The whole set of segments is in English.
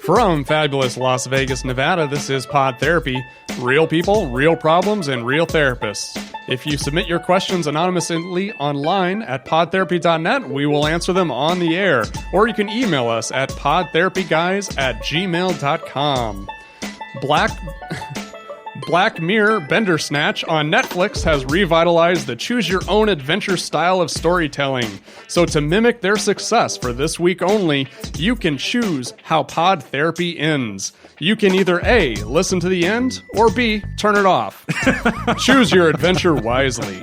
From fabulous Las Vegas, Nevada, this is Pod Therapy. Real people, real problems, and real therapists. If you submit your questions anonymously online at podtherapy.net, we will answer them on the air. Or you can email us at podtherapyguys@gmail.com. Black Mirror Bandersnatch on Netflix has revitalized the choose-your-own-adventure style of storytelling. So to mimic their success for this week only, you can choose how pod therapy ends. You can either A, listen to the end, or B, turn it off. Choose your adventure wisely.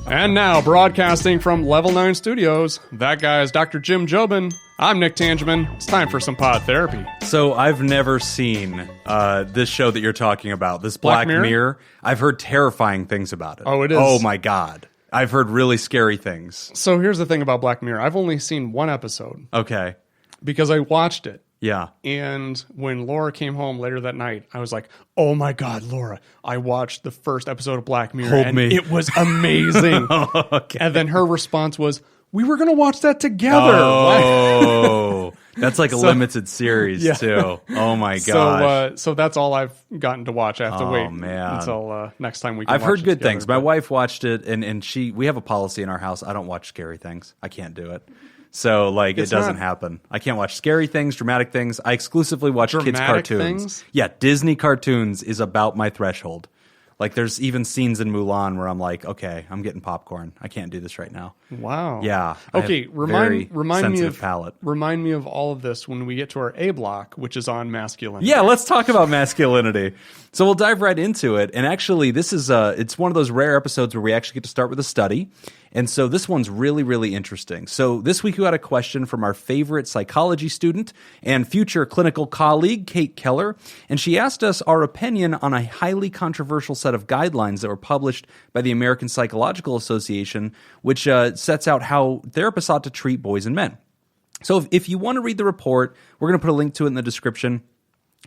And now, broadcasting from Level 9 Studios, that guy is Dr. Jim Jobin. I'm Nick Tangeman. It's time for some pod therapy. So I've never seen this show that you're talking about, this Black Mirror. I've heard terrifying things about it. Oh, it is? Oh, my God. I've heard really scary things. So here's the thing about Black Mirror. I've only seen one episode. Okay. Because I watched it. Yeah. And when Laura came home later that night, I was like, oh my God, Laura, I watched the first episode of Black Mirror and it was amazing. Okay. And then her response was, we were going to watch that together. Oh, that's like a limited series too. Oh my gosh. So that's all I've gotten to watch. I have to wait until next time we can I've watch heard it good together, things. My wife watched it and we have a policy in our house. I don't watch scary things. I can't do it. So, like, it doesn't happen. I can't watch scary things, dramatic things. I exclusively watch kids' cartoons. Things? Yeah, Disney cartoons is about my threshold. Like, there's even scenes in Mulan where I'm like, okay, I'm getting popcorn. I can't do this right now. Wow. Yeah. Okay, remind me of palate. Remind me of all of this when we get to our A block, which is on masculinity. Yeah, let's talk about masculinity. So we'll dive right into it. And actually, this is it's one of those rare episodes where we actually get to start with a study. And so this one's really, really interesting. So this week we got a question from our favorite psychology student and future clinical colleague, Kate Keller. And she asked us our opinion on a highly controversial set of guidelines that were published by the American Psychological Association, which sets out how therapists ought to treat boys and men. So if you want to read the report, we're going to put a link to it in the description.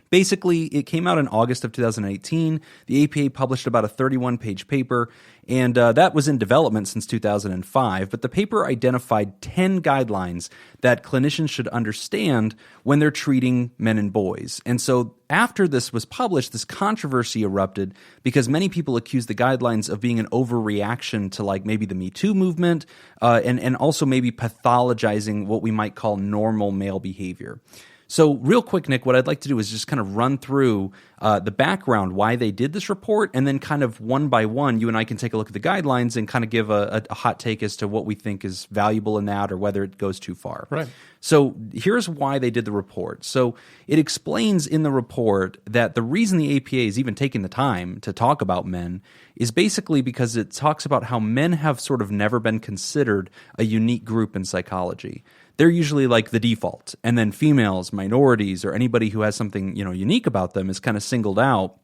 Basically, it came out in August of 2018. The APA published about a 31-page paper, and that was in development since 2005. But the paper identified 10 guidelines that clinicians should understand when they're treating men and boys. And so after this was published, this controversy erupted because many people accused the guidelines of being an overreaction to like maybe the Me Too movement and also maybe pathologizing what we might call normal male behavior. So real quick, Nick, what I'd like to do is just kind of run through the background, why they did this report, and then kind of one by one, you and I can take a look at the guidelines and kind of give a hot take as to what we think is valuable in that or whether it goes too far. Right. So here's why they did the report. So it explains in the report that the reason the APA is even taking the time to talk about men is basically because it talks about how men have sort of never been considered a unique group in psychology. They're usually like the default, and then females, minorities, or anybody who has something unique about them is kind of singled out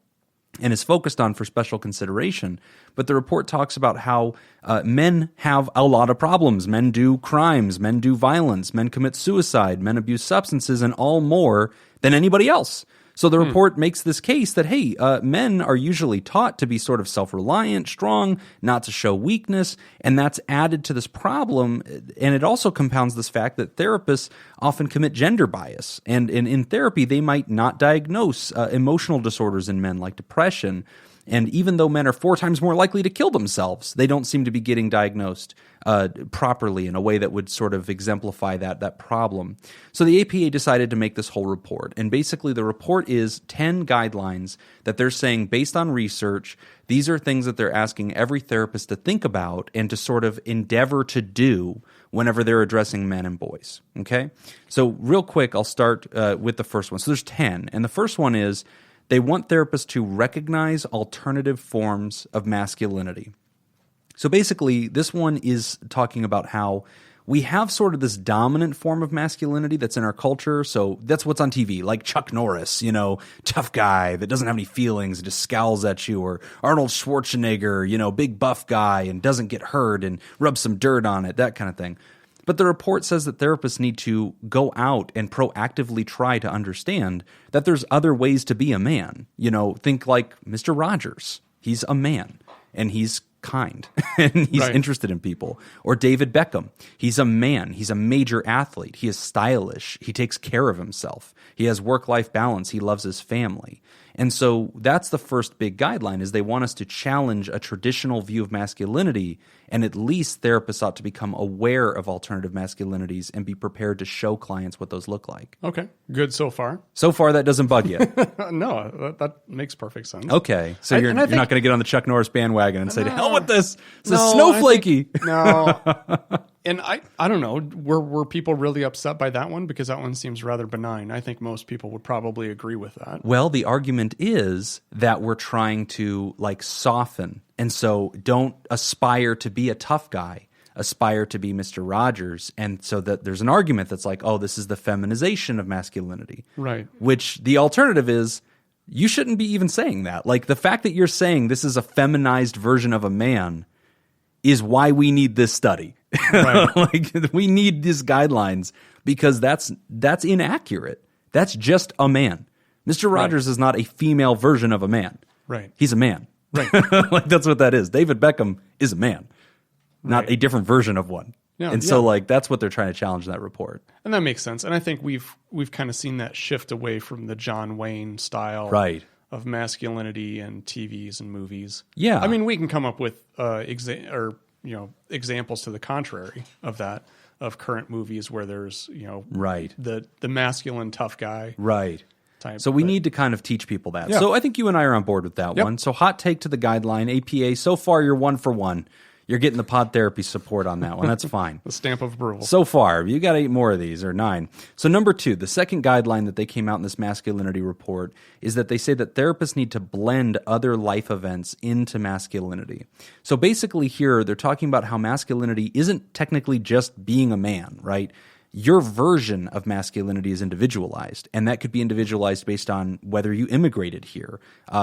and is focused on for special consideration. But the report talks about how men have a lot of problems. Men do crimes, men do violence, men commit suicide, men abuse substances, and all more than anybody else. So the report makes this case that, hey, men are usually taught to be sort of self-reliant, strong, not to show weakness, and that's added to this problem. And it also compounds this fact that therapists often commit gender bias. And in therapy, they might not diagnose emotional disorders in men like depression. And even though men are 4 times more likely to kill themselves, they don't seem to be getting diagnosed properly in a way that would sort of exemplify that problem. So the APA decided to make this whole report. And basically the report is 10 guidelines that they're saying, based on research, these are things that they're asking every therapist to think about and to sort of endeavor to do whenever they're addressing men and boys. Okay? So real quick, I'll start with the first one. So there's 10. And the first one is, they want therapists to recognize alternative forms of masculinity. So basically, this one is talking about how we have sort of this dominant form of masculinity that's in our culture. So that's what's on TV, like Chuck Norris, tough guy that doesn't have any feelings and just scowls at you, or Arnold Schwarzenegger, big buff guy and doesn't get hurt and rubs some dirt on it, that kind of thing. But the report says that therapists need to go out and proactively try to understand that there's other ways to be a man. Think like Mr. Rogers. He's a man, and he's kind and he's Right. interested in people. Or David Beckham. He's a man. He's a major athlete. He is stylish. He takes care of himself. He has work-life balance. He loves his family. And so that's the first big guideline, is they want us to challenge a traditional view of masculinity, and at least therapists ought to become aware of alternative masculinities and be prepared to show clients what those look like. Okay, good so far. So far, that doesn't bug you. No, that makes perfect sense. Okay, so you're and I think- not going to get on the Chuck Norris bandwagon and say, to hell with this. This is No, snowflakey. No. And I don't know, were people really upset by that one? Because that one seems rather benign. I think most people would probably agree with that. Well, the argument is that we're trying to like soften. And so don't aspire to be a tough guy, aspire to be Mr. Rogers. And so that there's an argument that's like, oh, this is the feminization of masculinity. Right. Which the alternative is, you shouldn't be even saying that. Like the fact that you're saying this is a feminized version of a man is why we need this study. Right. Like we need these guidelines because that's inaccurate. That's just a man. Mr. Rogers is not a female version of a man. Right. He's a man. Right. Like that's what that is. David Beckham is a man, not Right. a different version of one. Yeah, and so yeah. like that's what they're trying to challenge in that report. And that makes sense. And I think we've kind of seen that shift away from the John Wayne style Right. of masculinity in TVs and movies. Yeah. I mean, we can come up with examples to the contrary of that, of current movies where there's, Right. the masculine tough guy Right. type. So we need to kind of teach people that. Yeah. So I think you and I are on board with that Yep. one. So hot take to the guideline, APA, so far you're 1 for 1. You're getting the pod therapy support on that one. That's fine. the stamp of approval. So far, you got 8 more of these, or 9. So number 2, the second guideline that they came out in this masculinity report is that they say that therapists need to blend other life events into masculinity. So basically here, they're talking about how masculinity isn't technically just being a man, right? Your version of masculinity is individualized, and that could be individualized based on whether you immigrated here,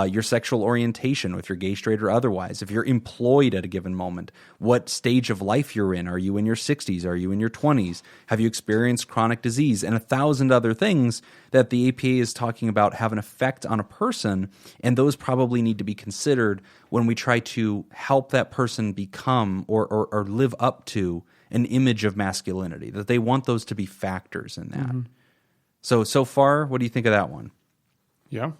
your sexual orientation, if you're gay, straight, or otherwise, if you're employed at a given moment, what stage of life you're in. Are you in your 60s? Are you in your 20s? Have you experienced chronic disease? And 1,000 other things that the APA is talking about have an effect on a person, and those probably need to be considered when we try to help that person become or live up to an image of masculinity, that they want those to be factors in that. So far, what do you think of that one? Yeah.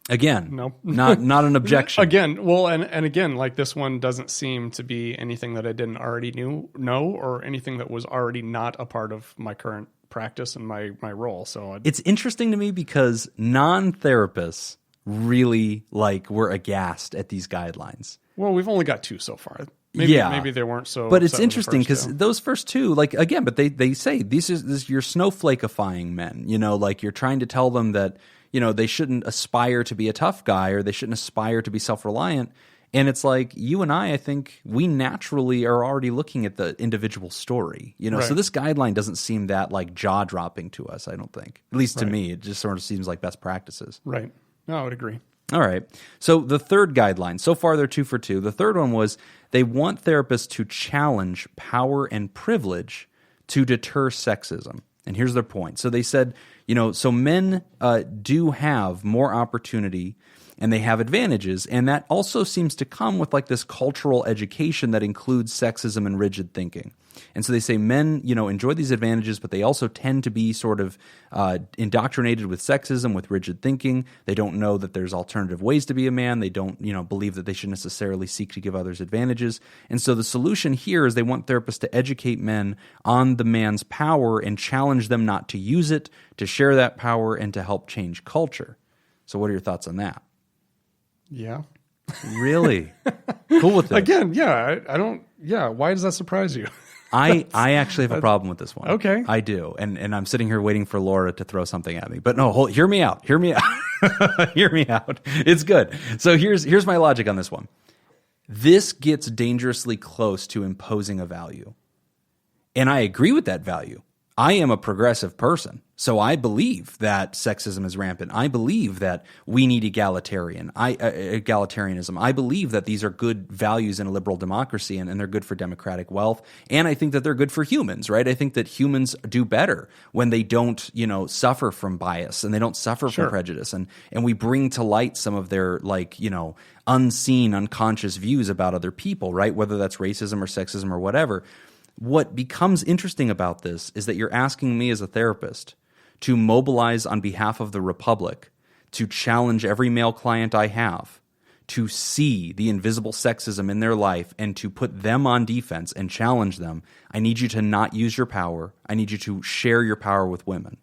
Again, Nope. not an objection. Again, well, and again, like this one doesn't seem to be anything that I didn't already know, or anything that was already not a part of my current practice and my role. So It's interesting to me because non-therapists really were aghast at these guidelines. well, we've only got 2 so far. Maybe, Yeah. maybe they weren't so. But it's upset with the interesting first because 2. those first 2, again, but they say this is you're snowflakeifying men. You're trying to tell them that they shouldn't aspire to be a tough guy or they shouldn't aspire to be self-reliant. And it's like you and I think we naturally are already looking at the individual story. Right. So this guideline doesn't seem that jaw dropping to us. I don't think, at least to Right. me, it just sort of seems like best practices. Right. No, I would agree. All right. So the third guideline, so far they're 2 for 2. The third one was they want therapists to challenge power and privilege to deter sexism. And here's their point. So they said, so men do have more opportunity and they have advantages. And that also seems to come with this cultural education that includes sexism and rigid thinking. And so they say men, enjoy these advantages, but they also tend to be sort of indoctrinated with sexism, with rigid thinking. They don't know that there's alternative ways to be a man. They don't, believe that they should necessarily seek to give others advantages. And so the solution here is they want therapists to educate men on the man's power and challenge them not to use it, to share that power, and to help change culture. So what are your thoughts on that? Yeah. Really? Cool with it. Again, yeah. I don't. Yeah. Why does that surprise you? I actually have a problem with this one. Okay. I do. And I'm sitting here waiting for Laura to throw something at me. But no, hear me out. Hear me out. Hear me out. It's good. So here's my logic on this one. This gets dangerously close to imposing a value. And I agree with that value. I am a progressive person. So I believe that sexism is rampant. I believe that we need egalitarianism. I believe that these are good values in a liberal democracy, and they're good for democratic wealth. And I think that they're good for humans, right? I think that humans do better when they don't, suffer from bias and they don't suffer from prejudice. And we bring to light some of their unseen, unconscious views about other people, right? Whether that's racism or sexism or whatever. What becomes interesting about this is that you're asking me as a therapist to mobilize on behalf of the Republic, to challenge every male client I have, to see the invisible sexism in their life and to put them on defense and challenge them. I need you to not use your power. I need you to share your power with women.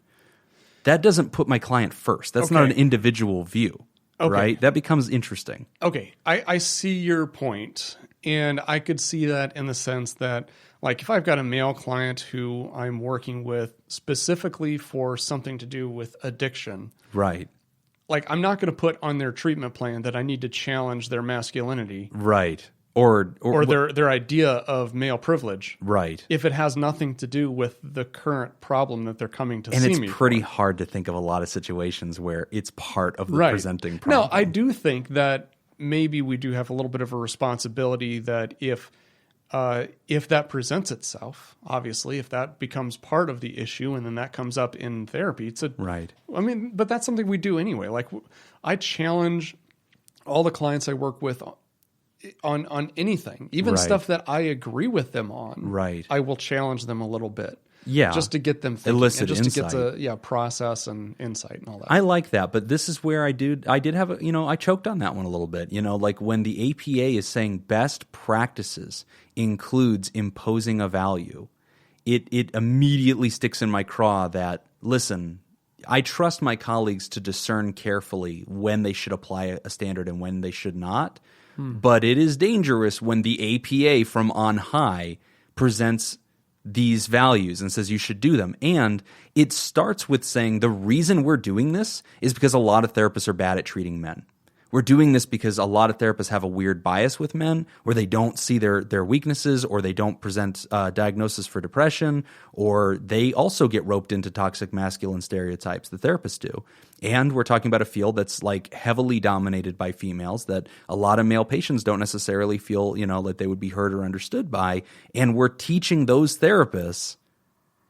That doesn't put my client first. That's not an individual view, right? That becomes interesting. Okay, I see your point, and I could see that in the sense that, like, if I've got a male client who I'm working with specifically for something to do with addiction, right? Like, I'm not going to put on their treatment plan that I need to challenge their masculinity, right? Or their idea of male privilege, right? If it has nothing to do with the current problem that they're coming to see me. And it's pretty hard to think of a lot of situations where it's part of the presenting problem. No, I do think that maybe we do have a little bit of a responsibility that if that presents itself, obviously, if that becomes part of the issue and then that comes up in therapy, right. I mean, but that's something we do anyway. Like, I challenge all the clients I work with on anything, even stuff that I agree with them on. Right. I will challenge them a little bit. Yeah. Just to get them thinking. Elicit and just insight. to get to process and insight and all that. I like that, but this is where I did have I choked on that one a little bit. Like when the APA is saying best practices includes imposing a value, it immediately sticks in my craw that, listen, I trust my colleagues to discern carefully when they should apply a standard and when they should not. But it is dangerous when the APA from on high presents these values and says you should do them. And it starts with saying the reason we're doing this is because a lot of therapists are bad at treating men. We're doing this because a lot of therapists have a weird bias with men where they don't see their weaknesses, or they don't present diagnosis for depression, or they also get roped into toxic masculine stereotypes. The therapists do. And we're talking about a field that's like heavily dominated by females that a lot of male patients don't necessarily feel, that they would be heard or understood by. And we're teaching those therapists,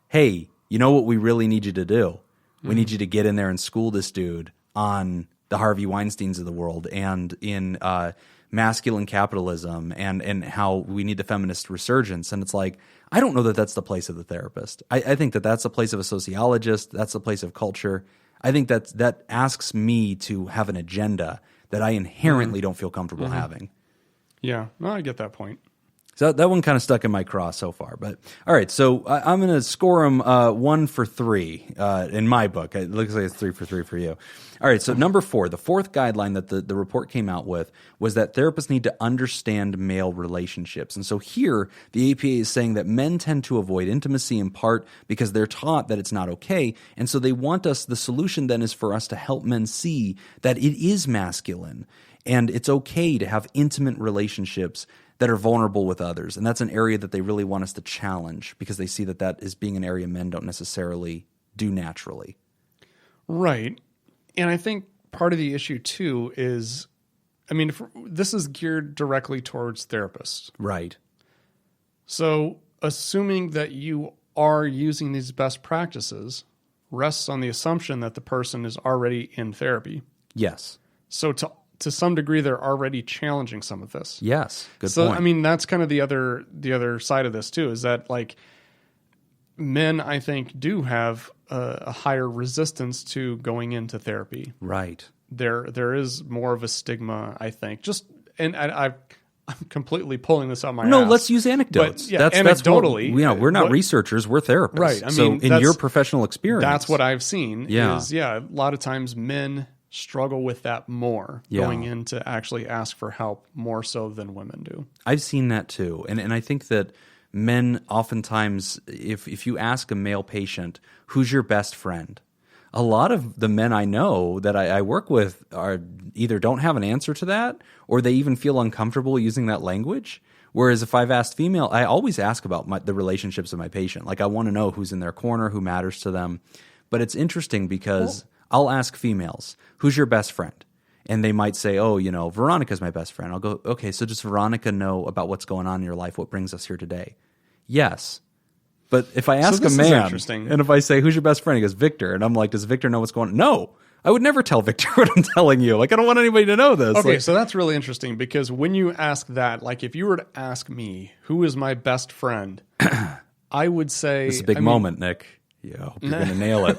hey, you know what we really need you to do? We need you to get in there and school this dude on the Harvey Weinsteins of the world and in masculine capitalism and how we need the feminist resurgence. And it's like, I don't know that that's the place of the therapist. I think that that's the place of a sociologist. That's the place of culture. I think that asks me to have an agenda that I inherently don't feel comfortable having. Yeah, no, I get that point. So that one kind of stuck in my craw so far. But all right, so I'm going to score them 1 for 3 in my book. It looks like it's 3 for 3 for you. All right, so number 4, the fourth guideline that the report came out with was that therapists need to understand male relationships. And so here, the APA is saying that men tend to avoid intimacy in part because they're taught that it's not okay. And so they want us, the solution then is for us to help men see that it is masculine and it's okay to have intimate relationships that are vulnerable with others. And that's an area that they really want us to challenge because they see that is being an area men don't necessarily do naturally. Right. And I think part of the issue too is, this is geared directly towards therapists. Right. So assuming that you are using these best practices rests on the assumption that the person is already in therapy. Yes. So to some degree, they're already challenging some of this. Yes, good point. So, that's kind of the other side of this too, is that like men, I think, do have a higher resistance to going into therapy. Right. There is more of a stigma, I think. I'm completely pulling this out my No, ass. let's use anecdotes. But, yeah, anecdotally. We're not researchers, we're therapists. Right. So in your professional experience. That's what I've seen is, a lot of times men struggle with that more going in to actually ask for help more so than women do. I've seen that too. And I think that men oftentimes, if you ask a male patient, who's your best friend? A lot of the men I know that I work with are either don't have an answer to that or they even feel uncomfortable using that language. Whereas if I've asked female, I always ask about the relationships of my patient. Like I want to know who's in their corner, who matters to them. But it's interesting because I'll ask females, who's your best friend? And they might say, oh, Veronica's my best friend. I'll go, okay, so does Veronica know about what's going on in your life, what brings us here today? Yes. But if I ask a man, and if I say, who's your best friend? He goes, Victor. And I'm like, does Victor know what's going on? No. I would never tell Victor what I'm telling you. Like, I don't want anybody to know this. Okay, so that's really interesting because when you ask that, like if you were to ask me, who is my best friend, I would say... It's a big moment, Nick. Yo, you're going to nail it.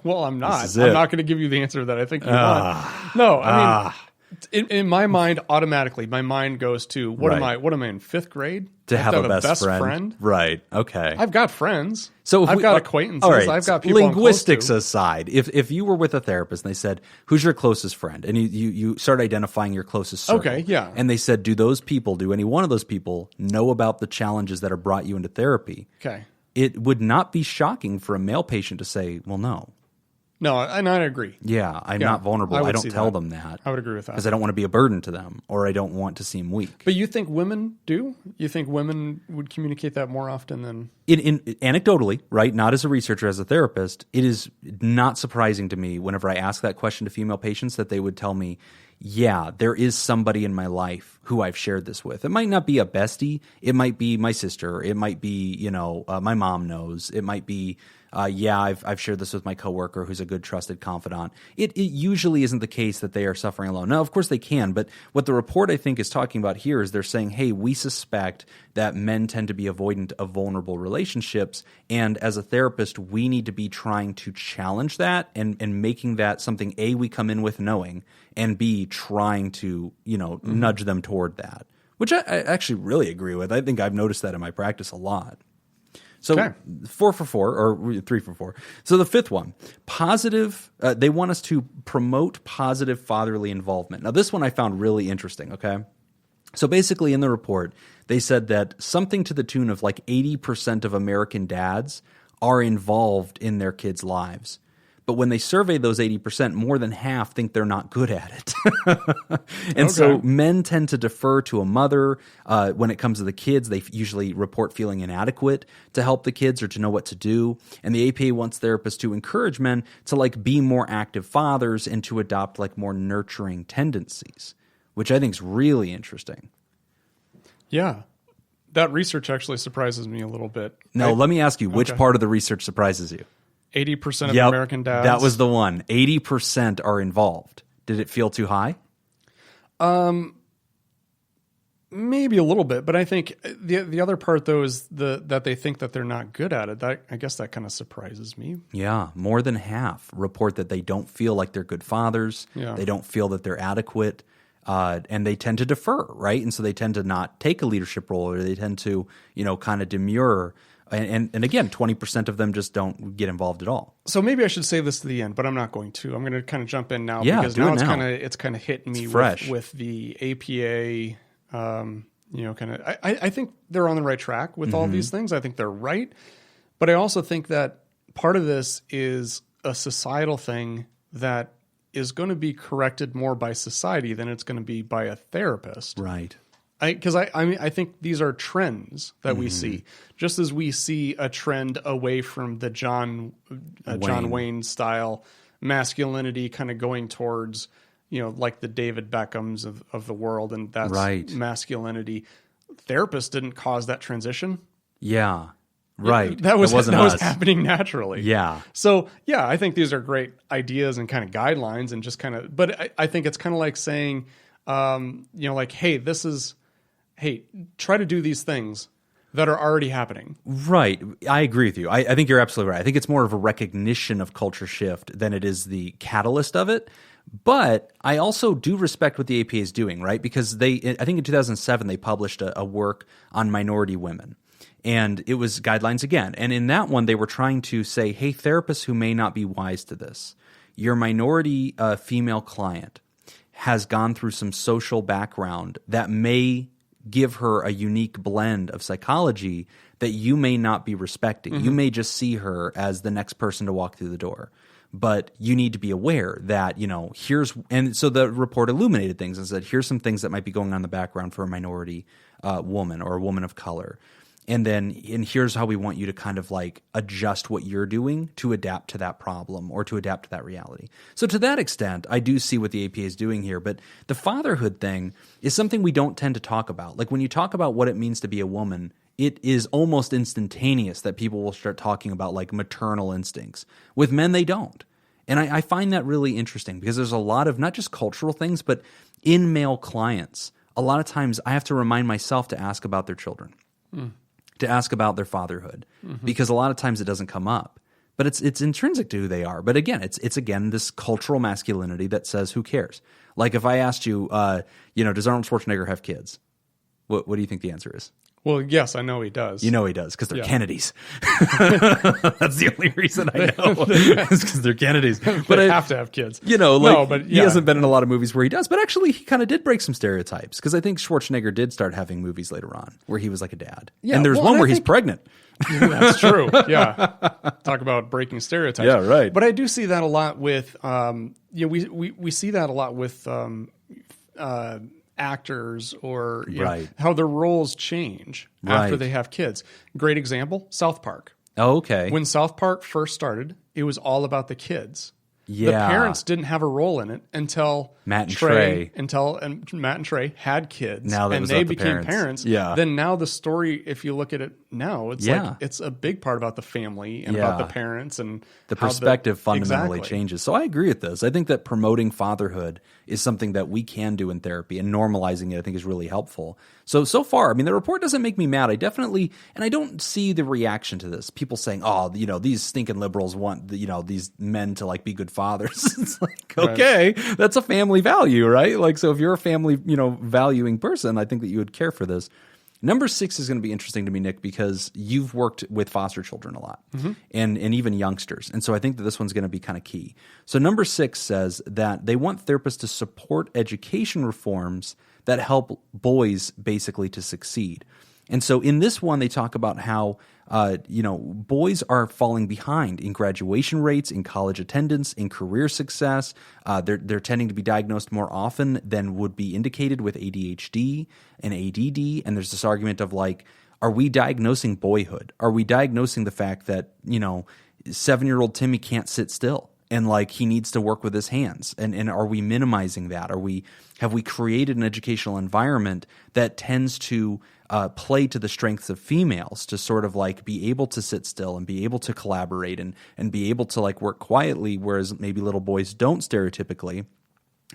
Well, I'm not. I'm not going to give you the answer that I think you want. No, I mean, in my mind, automatically, my mind goes to, what am I in, 5th grade? To have a best friend? Right, okay. I've got friends. So I've got acquaintances. All right, I've got people linguistics I'm close aside, if you were with a therapist and they said, who's your closest friend? And you start identifying your closest circle. Okay, yeah. And they said, do any one of those people know about the challenges that have brought you into therapy? Okay. It would not be shocking for a male patient to say, well, no. No, and I agree. Yeah, I'm not vulnerable. I don't tell them that. I would agree with that. Because I don't want to be a burden to them, or I don't want to seem weak. But you think women do? You think women would communicate that more often than... Anecdotally, right, not as a researcher, as a therapist, it is not surprising to me whenever I ask that question to female patients that they would tell me, yeah, there is somebody in my life who I've shared this with. It might not be a bestie. It might be my sister. It might be, my mom knows. It might be... I've shared this with my coworker who's a good trusted confidant. It usually isn't the case that they are suffering alone. Now, of course they can, but what the report I think is talking about here is they're saying, hey, we suspect that men tend to be avoidant of vulnerable relationships, and as a therapist, we need to be trying to challenge that and making that something, A, we come in with knowing, and B, trying to, nudge them toward that, which I actually really agree with. I think I've noticed that in my practice a lot. So 4 for 4 or 3 for 4. So the 5th one, positive. They want us to promote positive fatherly involvement. Now this one I found really interesting. Okay, so basically in the report they said that something to the tune of like 80% of American dads are involved in their kids' lives. But when they survey those 80%, more than half think they're not good at it. And so men tend to defer to a mother. When it comes to the kids, they usually report feeling inadequate to help the kids or to know what to do. And the APA wants therapists to encourage men to be more active fathers and to adopt more nurturing tendencies, which I think is really interesting. Yeah. That research actually surprises me a little bit. Now, let me ask you, which part of the research surprises you? 80% of American dads. That was the one. 80% are involved. Did it feel too high? Maybe a little bit, but I think the other part though is that they think that they're not good at it. I guess that kind of surprises me. Yeah, more than half report that they don't feel like they're good fathers. Yeah. They don't feel that they're adequate, and they tend to defer, right? And so they tend to not take a leadership role, or they tend to kind of demur. And again, 20% of them just don't get involved at all. So maybe I should say this to the end, but I'm not going to. I'm going to kind of jump in now because now it's kind of hitting me with the APA. I think they're on the right track with all these things. I think they're right, but I also think that part of this is a societal thing that is going to be corrected more by society than it's going to be by a therapist. Right. Because I think these are trends that we see, just as we see a trend away from the John Wayne style masculinity, kind of going towards like the David Beckhams of the world, and that's masculinity. Therapists didn't cause that transition. Yeah, right. That was happening naturally. Yeah. So yeah, I think these are great ideas and kind of guidelines, and just kind of. But I think it's kind of like saying, hey, try to do these things that are already happening. Right. I agree with you. I think you're absolutely right. I think it's more of a recognition of culture shift than it is the catalyst of it. But I also do respect what the APA is doing, right? Because I think in 2007, they published a work on minority women. And it was guidelines again. And in that one, they were trying to say, hey, therapists who may not be wise to this, your minority female client has gone through some social background that may give her a unique blend of psychology that you may not be respecting. You may just see her as the next person to walk through the door. But you need to be aware that, and so the report illuminated things and said, here's some things that might be going on in the background for a minority woman or a woman of color. And here's how we want you to kind of like adjust what you're doing to adapt to that problem or to adapt to that reality. So to that extent, I do see what the APA is doing here. But the fatherhood thing is something we don't tend to talk about. Like when you talk about what it means to be a woman, it is almost instantaneous that people will start talking about like maternal instincts. With men, they don't. And I find that really interesting because there's a lot of not just cultural things, but in male clients, a lot of times I have to remind myself to ask about their children. To ask about their fatherhood, because a lot of times it doesn't come up, but it's intrinsic to who they are. But again, it's again this cultural masculinity that says, who cares? Like if I asked you, does Arnold Schwarzenegger have kids? What do you think the answer is? Well, yes, I know he does. You know he does because they're Kennedys. That's the only reason I know is because they're Kennedys. But they have to have kids. He hasn't been in a lot of movies where he does. But actually, he kind of did break some stereotypes because I think Schwarzenegger did start having movies later on where he was like a dad. Yeah, and there's one where he's pregnant. That's true. Yeah. Talk about breaking stereotypes. Yeah, right. But I do see that a lot with, we see that a lot with actors or how their roles change after they have kids. Great example, South Park. Oh, okay. When South Park first started, it was all about the kids. Yeah. The parents didn't have a role in it until Matt and Trey had kids. Now and they became parents. Yeah. Then now the story, if you look at it now, it's like it's a big part about the family and about the parents and the perspective fundamentally changes. So I agree with this. I think that promoting fatherhood is something that we can do in therapy, and normalizing it I think is really helpful. So far, I mean, the report doesn't make me mad. I don't see the reaction to this. People saying, "Oh, these stinking liberals want these men to like be good fathers." It's like, okay, that's a family value, right? Like, so if you're a family, valuing person, I think that you would care for this. Number 6 is going to be interesting to me, Nick, because you've worked with foster children a lot and even youngsters. And so I think that this one's going to be kind of key. So number 6 says that they want therapists to support education reforms that help boys basically to succeed. And so in this one, they talk about how, boys are falling behind in graduation rates, in college attendance, in career success. They're tending to be diagnosed more often than would be indicated with ADHD and ADD. And there's this argument of like, are we diagnosing boyhood? Are we diagnosing the fact that, 7-year-old Timmy can't sit still? And like he needs to work with his hands, and are we minimizing that? Have we created an educational environment that tends to play to the strengths of females to sort of like be able to sit still and be able to collaborate and be able to like work quietly, whereas maybe little boys don't stereotypically.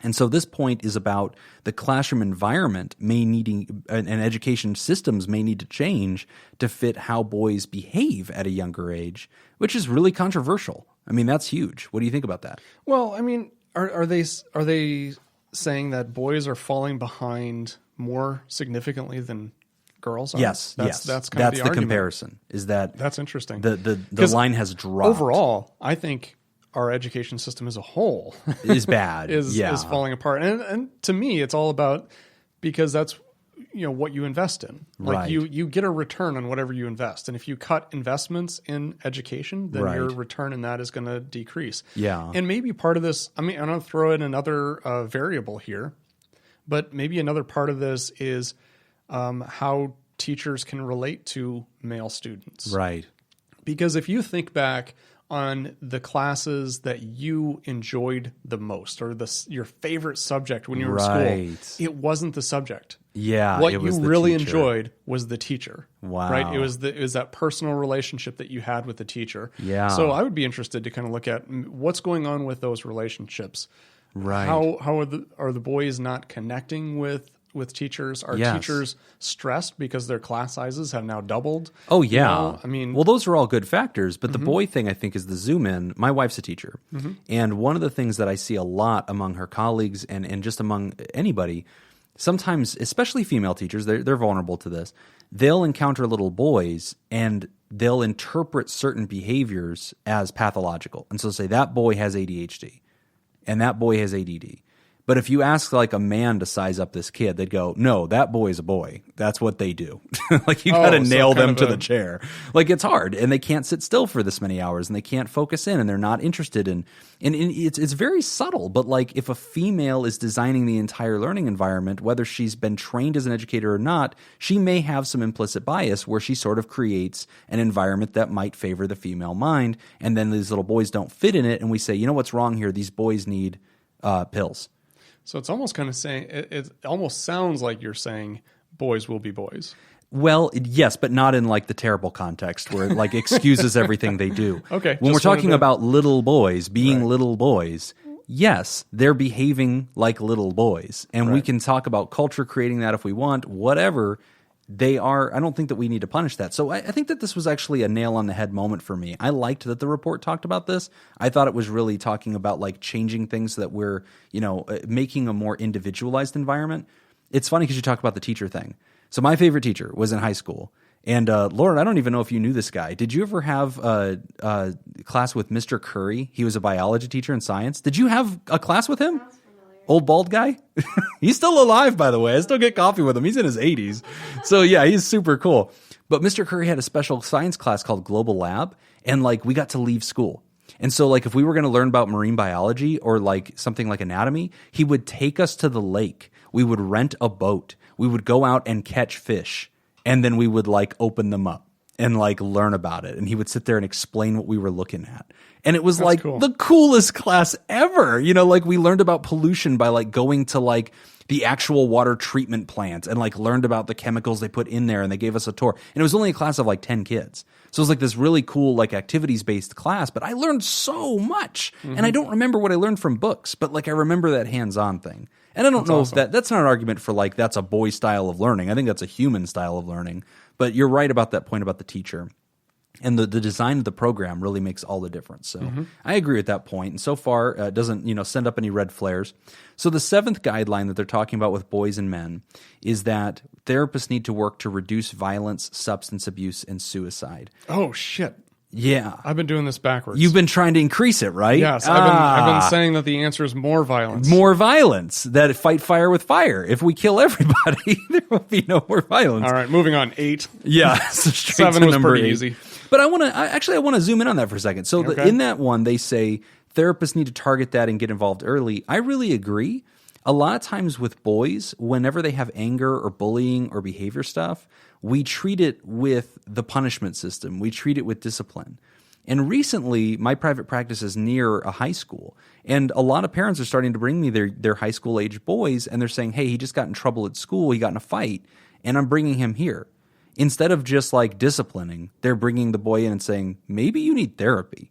And so this point is about the classroom environment and education systems may need to change to fit how boys behave at a younger age, which is really controversial. I mean, that's huge. What do you think about that? Well, I mean, are they saying that boys are falling behind more significantly than girls are? Yes, that's the comparison. Is that that's interesting? The line has dropped. Overall, I think our education system as a whole is bad. is falling apart, and to me, it's all about because that's what you invest in. Like you get a return on whatever you invest, and if you cut investments in education, then your return in that is going to decrease. Yeah, and maybe part of this. I mean, I'm going to throw in another variable here, but maybe another part of this is how teachers can relate to male students. Right. Because if you think back on the classes that you enjoyed the most or your favorite subject when you were in school, it wasn't the subject. Yeah. What you really enjoyed was the teacher. Wow. Right? It was that personal relationship that you had with the teacher. Yeah. So I would be interested to kind of look at what's going on with those relationships. Right. How are the boys not connecting with teachers? Are teachers stressed because their class sizes have now doubled? Oh, yeah. I mean... Well, those are all good factors, but the boy thing, I think, is the zoom in. My wife's a teacher, and one of the things that I see a lot among her colleagues and just among anybody, sometimes, especially female teachers, they're vulnerable to this. They'll encounter little boys, and they'll interpret certain behaviors as pathological. And so say, that boy has ADHD, and that boy has ADD. But if you ask like a man to size up this kid, they'd go, no, that boy's a boy. That's what they do. Like you got to nail them to the chair. Like it's hard, and they can't sit still for this many hours, and they can't focus in, and they're not interested in. And it's very subtle, but like if a female is designing the entire learning environment, whether she's been trained as an educator or not, she may have some implicit bias where she sort of creates an environment that might favor the female mind, and then these little boys don't fit in it, and we say, you know what's wrong here? These boys need pills. So it's almost kind of saying, it almost sounds like you're saying boys will be boys. Well, yes, but not in like the terrible context where it like excuses everything they do. Okay. When we're talking about little boys being little boys, yes, they're behaving like little boys. And we can talk about culture creating that if we want, whatever. They are, I don't think that we need to punish that. So I think that this was actually a nail on the head moment for me. I liked that the report talked about this. I thought it was really talking about like changing things so that we're, making a more individualized environment. It's funny because you talk about the teacher thing. So my favorite teacher was in high school. And Lauren, I don't even know if you knew this guy. Did you ever have a class with Mr. Curry? He was a biology teacher in science. Did you have a class with him? Old bald guy? He's still alive, by the way. I still get coffee with him. He's in his 80s. So yeah, he's super cool. But Mr. Curry had a special science class called Global Lab, and like we got to leave school. And so like if we were going to learn about marine biology or like something like anatomy, he would take us to the lake. We would rent a boat. We would go out and catch fish, and then we would like open them up and like learn about it. And he would sit there and explain what we were looking at. And it was like the coolest class ever. Like we learned about pollution by like going to like the actual water treatment plant and like learned about the chemicals they put in there, and they gave us a tour. And it was only a class of like 10 kids. So it was like this really cool like activities-based class, but I learned so much. And I don't remember what I learned from books, but like I remember that hands-on thing. And I don't know if that's not an argument for like that's a boy style of learning. I think that's a human style of learning. But you're right about that point about the teacher. And the design of the program really makes all the difference. So I agree with that point. And so far, it doesn't send up any red flares. So the seventh guideline that they're talking about with boys and men is that therapists need to work to reduce violence, substance abuse, and suicide. Oh, shit. Yeah. I've been doing this backwards. You've been trying to increase it, right? Yes. I've been saying that the answer is more violence. More violence. That fight fire with fire. If we kill everybody, there will be no more violence. All right, moving on. 8. Yeah. So straight 7 to was number pretty 8. easy. But I want to zoom in on that for a second. So in that one, they say therapists need to target that and get involved early. I really agree. A lot of times with boys, whenever they have anger or bullying or behavior stuff, we treat it with the punishment system. We treat it with discipline. And recently, my private practice is near a high school. And a lot of parents are starting to bring me their high school age boys, and they're saying, hey, he just got in trouble at school. He got in a fight, and I'm bringing him here. Instead of just like disciplining, they're bringing the boy in and saying, maybe you need therapy.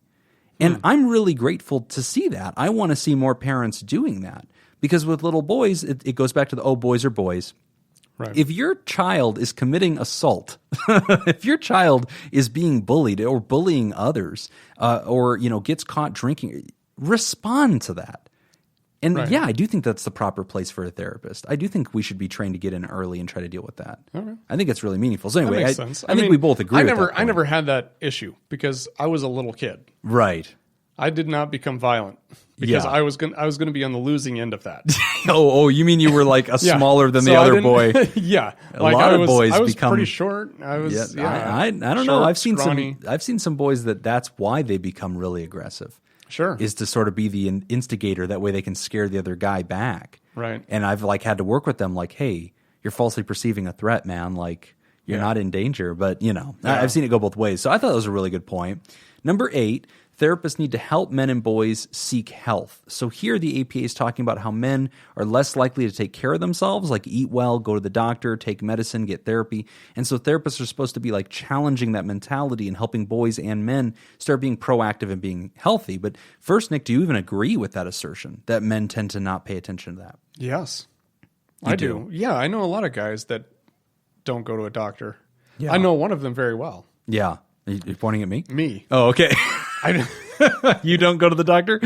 And I'm really grateful to see that. I want to see more parents doing that. Because with little boys, it goes back to the, boys are boys. Right. If your child is committing assault, if your child is being bullied or bullying others, or gets caught drinking, respond to that. And yeah, I do think that's the proper place for a therapist. I do think we should be trained to get in early and try to deal with that. Okay. I think it's really meaningful. So anyway, I think we both agree. I never had that issue because I was a little kid. Right. I did not become violent because I was going to be on the losing end of that. You mean you were like smaller than the other boy? Yeah, a lot of boys I was become pretty short. I was. I don't know. I've seen some boys that's why they become really aggressive. Sure, is to sort of be the instigator. That way they can scare the other guy back. Right. And I've like had to work with them. Like, hey, you're falsely perceiving a threat, man. Like you're not in danger. But I've seen it go both ways. So I thought that was a really good point. Number 8. Therapists need to help men and boys seek health. So here the APA is talking about how men are less likely to take care of themselves, like eat well, go to the doctor, take medicine, get therapy. And so therapists are supposed to be like challenging that mentality and helping boys and men start being proactive and being healthy. But first, Nick, do you even agree with that assertion that men tend to not pay attention to that? Yes, I do. Yeah, I know a lot of guys that don't go to a doctor. Yeah. I know one of them very well. Yeah. You're pointing at me? Me. Oh, okay. You don't go to the doctor?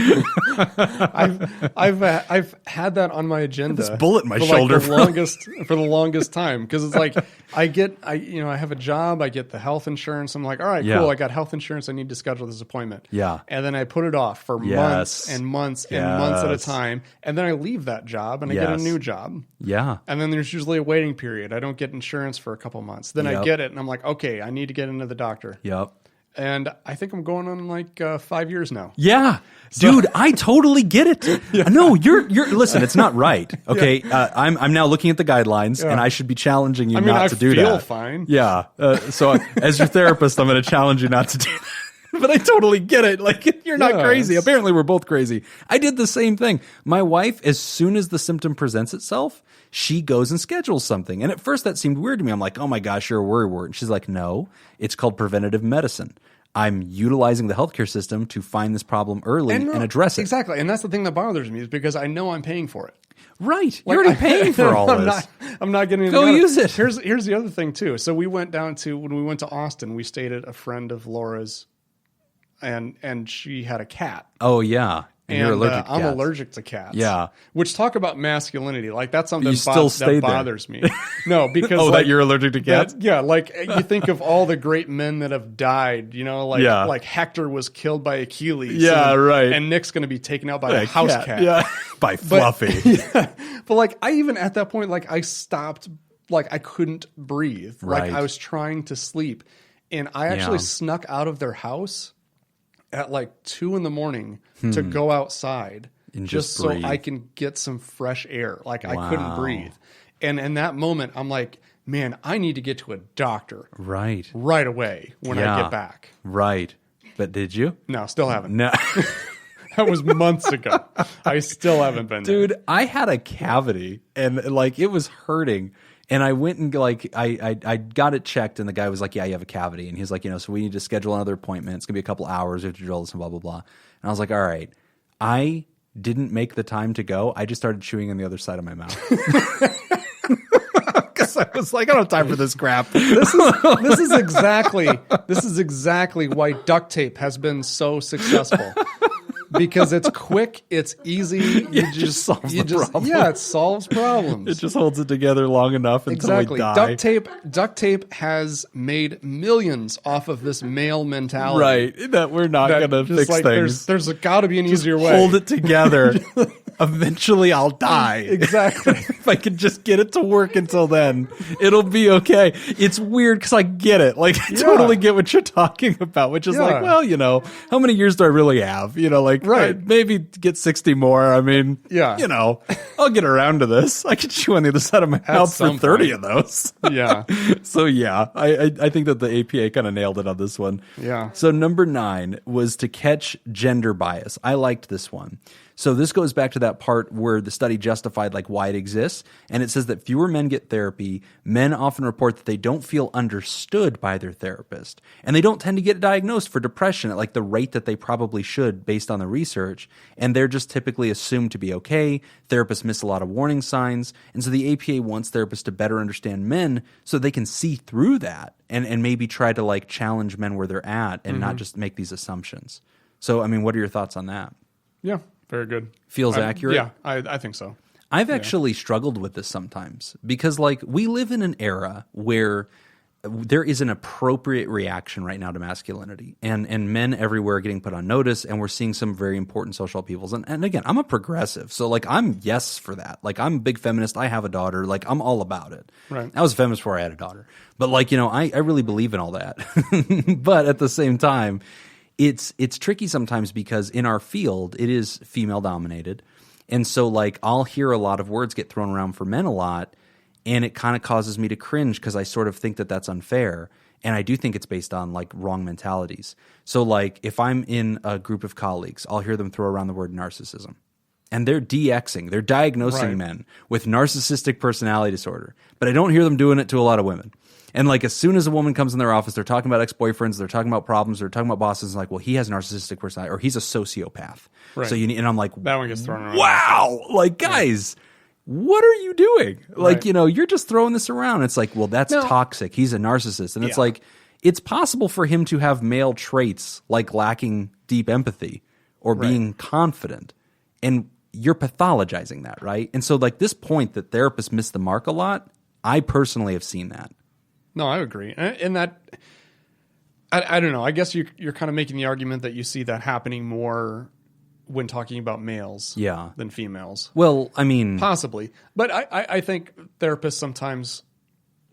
I've had that on my agenda. This bullet in my for shoulder for the longest time, because it's like I have a job, I get the health insurance. I'm like, all right, cool. I got health insurance. I need to schedule this appointment. Yeah. And then I put it off for months and months and months at a time. And then I leave that job and I get a new job. Yeah. And then there's usually a waiting period. I don't get insurance for a couple months. Then I get it and I'm like, okay, I need to get into the doctor. Yep. And I think I'm going on like 5 years now. Yeah. Dude, I totally get it. No, you're listen, it's not right. Okay. I'm now looking at the guidelines and I should be challenging you not to do that. I feel fine. Yeah. So as your therapist, I'm going to challenge you not to do that. But I totally get it. Like, you're not crazy. Apparently, we're both crazy. I did the same thing. My wife, as soon as the symptom presents itself, she goes and schedules something. And at first, that seemed weird to me. I'm like, oh my gosh, you're a worrywart. And she's like, no, it's called preventative medicine. I'm utilizing the healthcare system to find this problem early and address it. Exactly. And that's the thing that bothers me, is because I know I'm paying for it. Right. You're already paying for all this. I'm not getting Go use it. Here's the other thing, too. So when we went to Austin, we stayed at a friend of Laura's, and she had a cat. Oh, yeah. And you're allergic to cats. I'm allergic to cats. Yeah. Which, talk about masculinity. Like, that's something that bothers me. No, because that you're allergic to cats? Yeah, like you think of all the great men that have died, like Hector was killed by Achilles. Yeah, right. And Nick's going to be taken out by a house cat. Yeah. By Fluffy. But like, I even at that point, like, I stopped, like, I couldn't breathe. Right. Like, I was trying to sleep. And I actually snuck out of their house at like 2 a.m. to go outside and just so I can get some fresh air. Like, I couldn't breathe. And in that moment, I'm like, man, I need to get to a doctor right away when I get back. Right. But did you? No, still haven't. No. That was months ago. I still haven't been there. Dude, I had a cavity and like it was hurting. And I went and like I got it checked, and the guy was like, "Yeah, you have a cavity." And he's like, so we need to schedule another appointment. It's gonna be a couple hours. We have to drill this and blah blah blah. And I was like, "All right." I didn't make the time to go. I just started chewing on the other side of my mouth because I was like, "I don't have time for this crap." This is exactly why duct tape has been so successful. Because it's quick, it's easy. It just solves the problem. Yeah, it solves problems. It just holds it together long enough until we die. Duct tape has made millions off of this male mentality. Right, that we're not going to fix things. There's got to be an easier way. Hold it together. Eventually, I'll die. Exactly. If I could just get it to work until then, it'll be okay. It's weird because I get it. Like, I totally get what you're talking about, which is like, well, how many years do I really have? Maybe get 60 more. I mean, I'll get around to this. I could chew on the other side of my mouth for 30 of those. Yeah. So, I think that the APA kind of nailed it on this one. Yeah. So, number 9 was to catch gender bias. I liked this one. So this goes back to that part where the study justified like why it exists. And it says that fewer men get therapy. Men often report that they don't feel understood by their therapist. And they don't tend to get diagnosed for depression at like the rate that they probably should based on the research. And they're just typically assumed to be okay. Therapists miss a lot of warning signs. And so the APA wants therapists to better understand men so they can see through that and maybe try to like challenge men where they're at and not just make these assumptions. So, I mean, what are your thoughts on that? Yeah. Very good. Feels accurate? Yeah, I think so. I've actually struggled with this sometimes because, like, we live in an era where there is an appropriate reaction right now to masculinity, and men everywhere are getting put on notice, and we're seeing some very important social upheavals. And again, I'm a progressive, so, like, I'm yes for that. Like, I'm a big feminist. I have a daughter. Like, I'm all about it. Right. I was a feminist before I had a daughter. But, like, I really believe in all that. But at the same time, it's tricky sometimes because in our field, it is female dominated. And so like I'll hear a lot of words get thrown around for men a lot, and it kind of causes me to cringe because I sort of think that that's unfair. And I do think it's based on like wrong mentalities. So like if I'm in a group of colleagues, I'll hear them throw around the word narcissism. And they're DXing, they're diagnosing men with narcissistic personality disorder. But I don't hear them doing it to a lot of women. And like as soon as a woman comes in their office, they're talking about ex-boyfriends, they're talking about problems, they're talking about bosses, and like, well, he has narcissistic personality, or he's a sociopath. Right. So and I'm like, that one gets thrown around. Wow, like guys, what are you doing? Like, you're just throwing this around. It's like, well, that's toxic. He's a narcissist, and it's like, it's possible for him to have male traits like lacking deep empathy or being confident. And you're pathologizing that, right? And so like this point that therapists miss the mark a lot, I personally have seen that. No, I agree. And that, I don't know. I guess you're kind of making the argument that you see that happening more when talking about males than females. Well, I mean... Possibly. But I think therapists sometimes,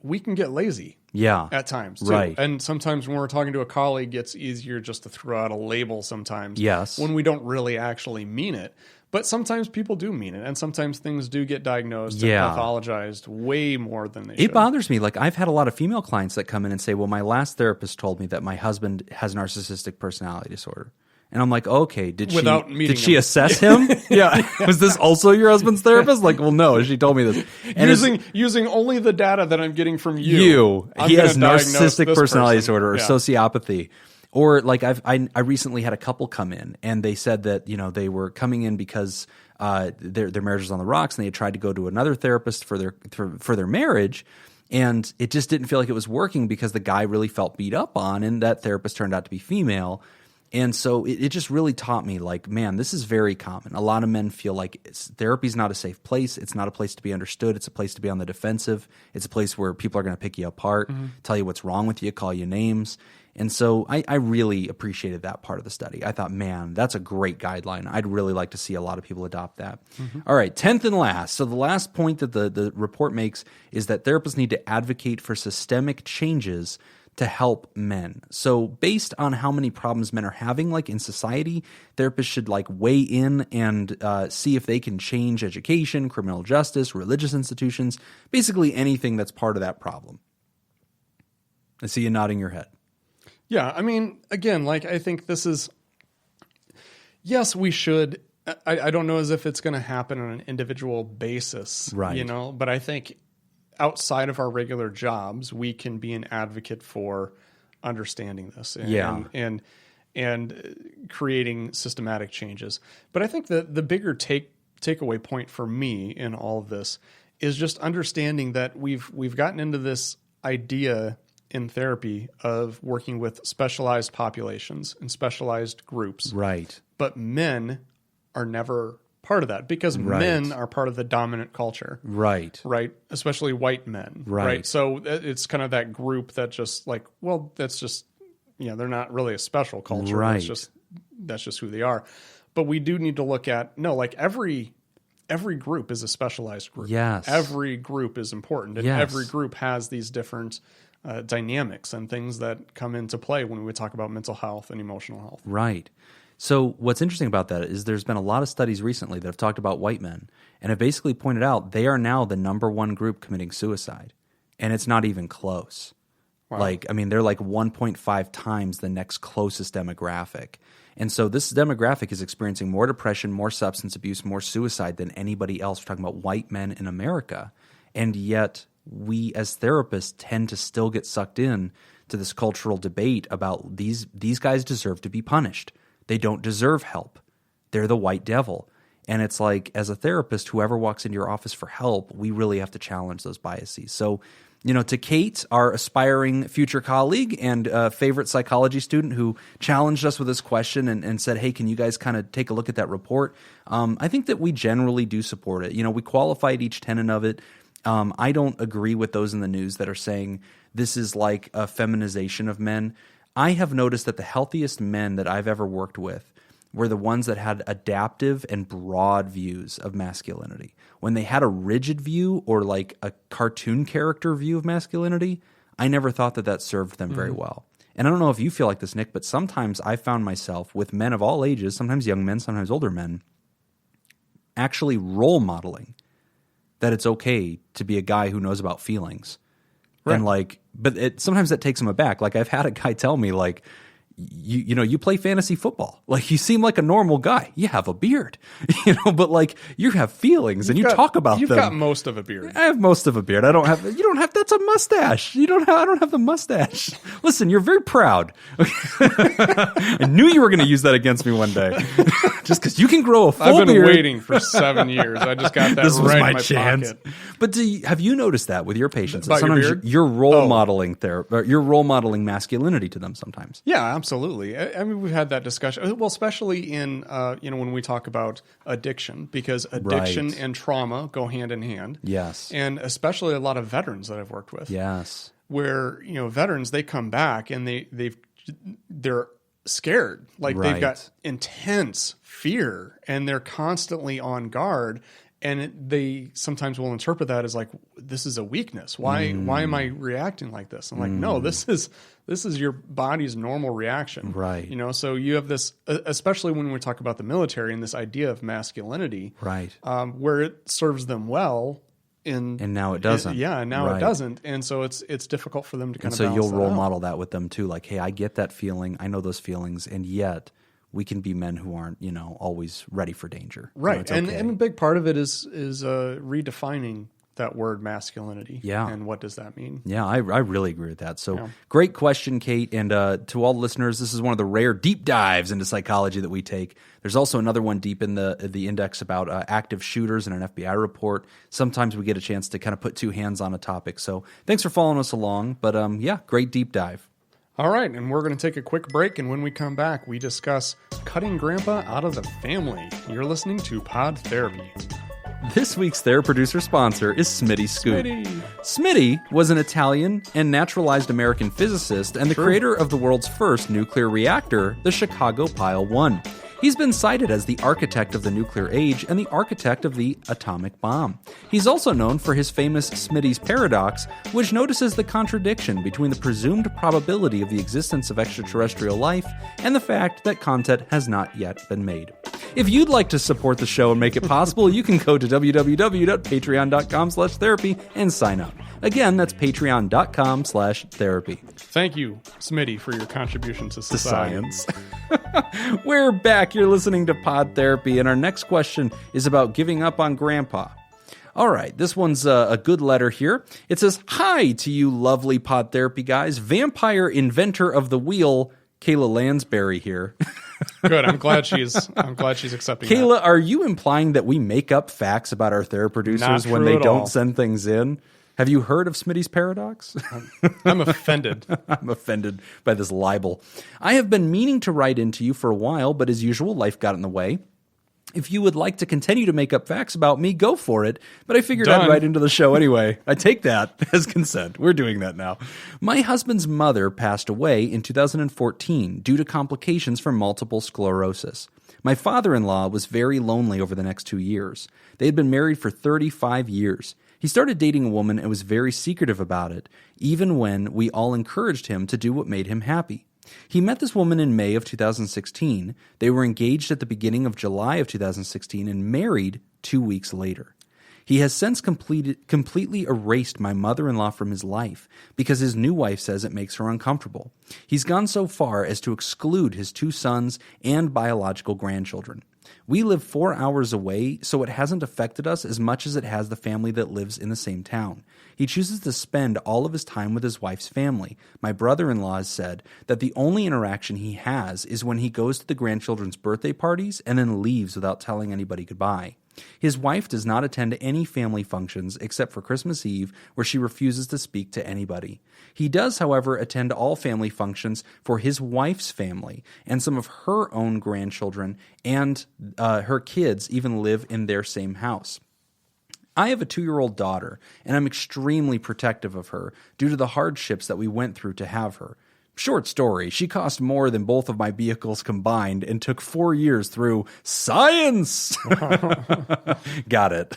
we can get lazy. Yeah. At times, too. Right. And sometimes when we're talking to a colleague, it's easier just to throw out a label sometimes. Yes. When we don't really actually mean it. But sometimes people do mean it, and sometimes things do get diagnosed and pathologized way more than they should. It bothers me. Like, I've had a lot of female clients that come in and say, well, my last therapist told me that my husband has narcissistic personality disorder. And I'm like, okay, did she assess him? Yeah. Was this also your husband's therapist? Like, well, no, she told me this. And using only the data that I'm getting from you. He has narcissistic personality disorder or sociopathy. Or like I recently had a couple come in and they said that, you know, they were coming in because their marriage was on the rocks and they had tried to go to another therapist for their marriage. And it just didn't feel like it was working because the guy really felt beat up on, and that therapist turned out to be female. And so it just really taught me, like, man, this is very common. A lot of men feel like therapy is not a safe place. It's not a place to be understood. It's a place to be on the defensive. It's a place where people are going to pick you apart, tell you what's wrong with you, call you names. And so I really appreciated that part of the study. I thought, man, that's a great guideline. I'd really like to see a lot of people adopt that. All right, 10th and last. So the last point that the report makes is that therapists need to advocate for systemic changes to help men. So based on how many problems men are having, like in society, therapists should like weigh in and see if they can change education, criminal justice, religious institutions, basically anything that's part of that problem. I see you nodding your head. Yeah, I mean, again, like I think this is, yes, we should. I don't know as if it's going to happen on an individual basis, right? You know, but I think outside of our regular jobs, we can be an advocate for understanding this and creating systematic changes. But I think that the bigger takeaway point for me in all of this is just understanding that we've gotten into this idea in therapy of working with specialized populations and specialized groups. Right. But men are never part of that because men are part of the dominant culture. Right. Right. Especially white men. Right. So it's kind of that group that just like, well, that's just, you know, they're not really a special culture. Right. That's just who they are. But we do need to look at, like every group is a specialized group. Yes. Every group is important. And every group has these different dynamics and things that come into play when we talk about mental health and emotional health. Right. So what's interesting about that is there's been a lot of studies recently that have talked about white men and have basically pointed out they are now the number one group committing suicide, and it's not even close. Wow. Like, I mean, they're like 1.5 times the next closest demographic. And so this demographic is experiencing more depression, more substance abuse, more suicide than anybody else. We're talking about white men in America. And yet we as therapists tend to still get sucked in to this cultural debate about these guys deserve to be punished. They don't deserve help. They're the white devil. And it's like, as a therapist, whoever walks into your office for help, we really have to challenge those biases. So, you know, to Kate, our aspiring future colleague and favorite psychology student who challenged us with this question and said, hey, can you guys kind of take a look at that report? I think that we generally do support it. You know, we qualified each tenet of it. I don't agree with those in the news that are saying this is like a feminization of men. I have noticed that the healthiest men that I've ever worked with were the ones that had adaptive and broad views of masculinity. When they had a rigid view or like a cartoon character view of masculinity, I never thought that served them very well. And I don't know if you feel like this, Nick, but sometimes I found myself with men of all ages, sometimes young men, sometimes older men, actually role modeling that it's okay to be a guy who knows about feelings. Right. And like, but sometimes that takes them aback. Like I've had a guy tell me like, you play fantasy football. Like, you seem like a normal guy. You have a beard, but like, you have feelings and you talk about them. You've got most of a beard. I have most of a beard. You don't have, that's a mustache. I don't have the mustache. Listen, you're very proud. I knew you were going to use that against me one day. Just because you can grow a full beard. I've been waiting for 7 years. I just got that this was right my in my chance. pocket. But have you noticed that with your patients? About Sometimes your beard? you're role modeling you're role modeling masculinity to them sometimes. Yeah, absolutely. I mean, we've had that discussion. Well, especially in when we talk about addiction, because addiction and trauma go hand in hand. Yes, and especially a lot of veterans that I've worked with. Yes, where veterans, they come back and they're scared, like they've got intense fear and they're constantly on guard. And they sometimes will interpret that as like, this is a weakness. Why am I reacting like this? I'm like, no, this is your body's normal reaction. Right. So you have this, especially when we talk about the military and this idea of masculinity, right, where it serves them well. And now it doesn't. It doesn't. And so it's difficult for them to kind of balance so you'll role that out. model that with them too. Like, hey, I get that feeling. I know those feelings. And yet we can be men who aren't, always ready for danger. Right. And a big part of it is redefining that word masculinity. Yeah. And what does that mean? Yeah, I really agree with that. So great question, Kate. And to all listeners, this is one of the rare deep dives into psychology that we take. There's also another one deep in the index about active shooters in an FBI report. Sometimes we get a chance to kind of put two hands on a topic. So thanks for following us along. But great deep dive. All right, and we're going to take a quick break, and when we come back, we discuss cutting grandpa out of the family. You're listening to Pod Therapy. This week's Theraproducer sponsor is Smitty Scoop. Smitty was an Italian and naturalized American physicist and the creator of the world's first nuclear reactor, the Chicago Pile 1. He's been cited as the architect of the nuclear age and the architect of the atomic bomb. He's also known for his famous Smitty's paradox, which notices the contradiction between the presumed probability of the existence of extraterrestrial life and the fact that content has not yet been made. If you'd like to support the show and make it possible, you can go to www.patreon.com/therapy and sign up. Again, that's patreon.com/therapy. Thank you, Smitty, for your contribution to society. Science. We're back. You're listening to Pod Therapy, and our next question is about giving up on grandpa. All right, this one's a good letter here. It says, "Hi to you lovely Pod Therapy guys. Vampire inventor of the wheel, Kayla Lansbury here." Good. I'm glad she's accepting Kayla, that. are you implying that we make up facts about our Theraproducers when they don't send things in? Have you heard of Smitty's paradox? I'm offended. I'm offended by this libel. I have been meaning to write into you for a while, but as usual, life got in the way. If you would like to continue to make up facts about me, go for it. But I figured I'd write into the show anyway. I take that as consent. We're doing that now. My husband's mother passed away in 2014 due to complications from multiple sclerosis. My father-in-law was very lonely over the next 2 years. They had been married for 35 years. He started dating a woman and was very secretive about it, even when we all encouraged him to do what made him happy. He met this woman in May of 2016. They were engaged at the beginning of July of 2016 and married 2 weeks later. He has since completely erased my mother-in-law from his life because his new wife says it makes her uncomfortable. He's gone so far as to exclude his 2 sons and biological grandchildren. We live 4 hours away, so it hasn't affected us as much as it has the family that lives in the same town. He chooses to spend all of his time with his wife's family. My brother-in-law has said that the only interaction he has is when he goes to the grandchildren's birthday parties and then leaves without telling anybody goodbye. His wife does not attend any family functions except for Christmas Eve, where she refuses to speak to anybody. He does, however, attend all family functions for his wife's family, and some of her own grandchildren and her kids even live in their same house. I have a 2-year-old daughter, and I'm extremely protective of her due to the hardships that we went through to have her. Short story, she cost more than both of my vehicles combined and took 4 years through science. Got it.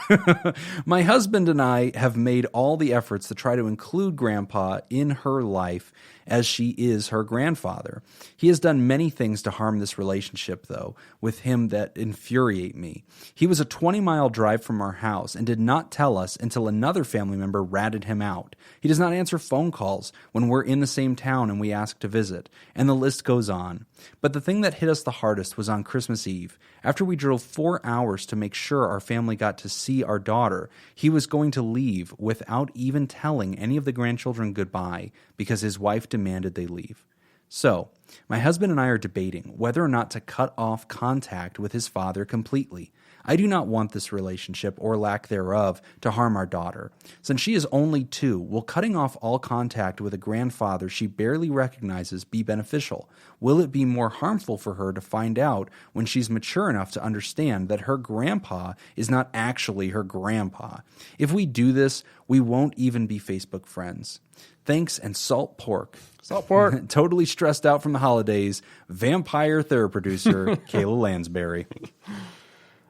My husband and I have made all the efforts to try to include Grandpa in her life as she is her grandfather. He has done many things to harm this relationship, though, with him that infuriate me. He was a 20-mile drive from our house and did not tell us until another family member ratted him out. He does not answer phone calls when we're in the same town and we ask ask to visit, and the list goes on. But the thing that hit us the hardest was on Christmas Eve. After we drove 4 hours to make sure our family got to see our daughter, he was going to leave without even telling any of the grandchildren goodbye because his wife demanded they leave. So, my husband and I are debating whether or not to cut off contact with his father completely. I do not want this relationship, or lack thereof, to harm our daughter. Since she is only 2, will cutting off all contact with a grandfather she barely recognizes be beneficial? Will it be more harmful for her to find out when she's mature enough to understand that her grandpa is not actually her grandpa? If we do this, we won't even be Facebook friends. Thanks, and salt pork. Salt pork. Totally stressed out from the holidays. Vampire Theraproducer, Kayla Lansbury.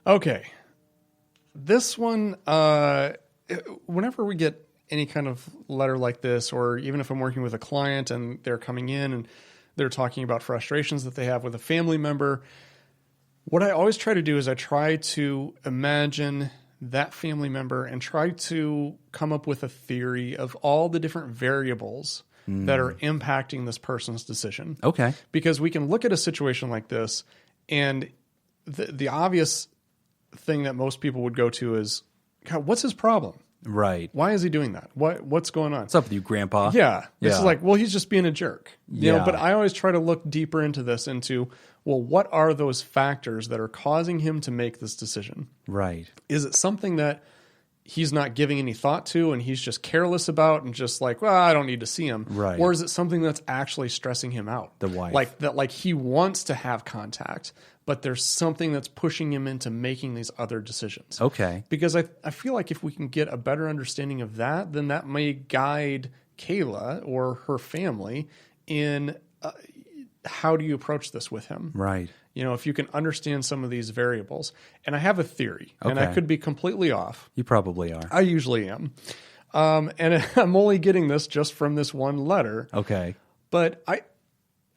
Okay. This one, whenever we get any kind of letter like this, or even if I'm working with a client and they're coming in and they're talking about frustrations that they have with a family member, what I always try to do is I try to imagine that family member and try to come up with a theory of all the different variables that are impacting this person's decision. Okay. Because we can look at a situation like this, and the obvious thing that most people would go to is, God, what's his problem? Right. Why is he doing that? What's going on? What's up with you, Grandpa? Yeah. This is like, well, he's just being a jerk. You know, but I always try to look deeper into this, well, what are those factors that are causing him to make this decision? Right. Is it something that he's not giving any thought to and he's just careless about and just like, well, I don't need to see him? Right. Or is it something that's actually stressing him out? The wife. Like he wants to have contact, but there's something that's pushing him into making these other decisions. Okay. Because I feel like if we can get a better understanding of that, then that may guide Kayla or her family in how do you approach this with him? Right. You know, if you can understand some of these variables. And I have a theory, and I could be completely off. You probably are. I usually am. And I'm only getting this just from this one letter. Okay. But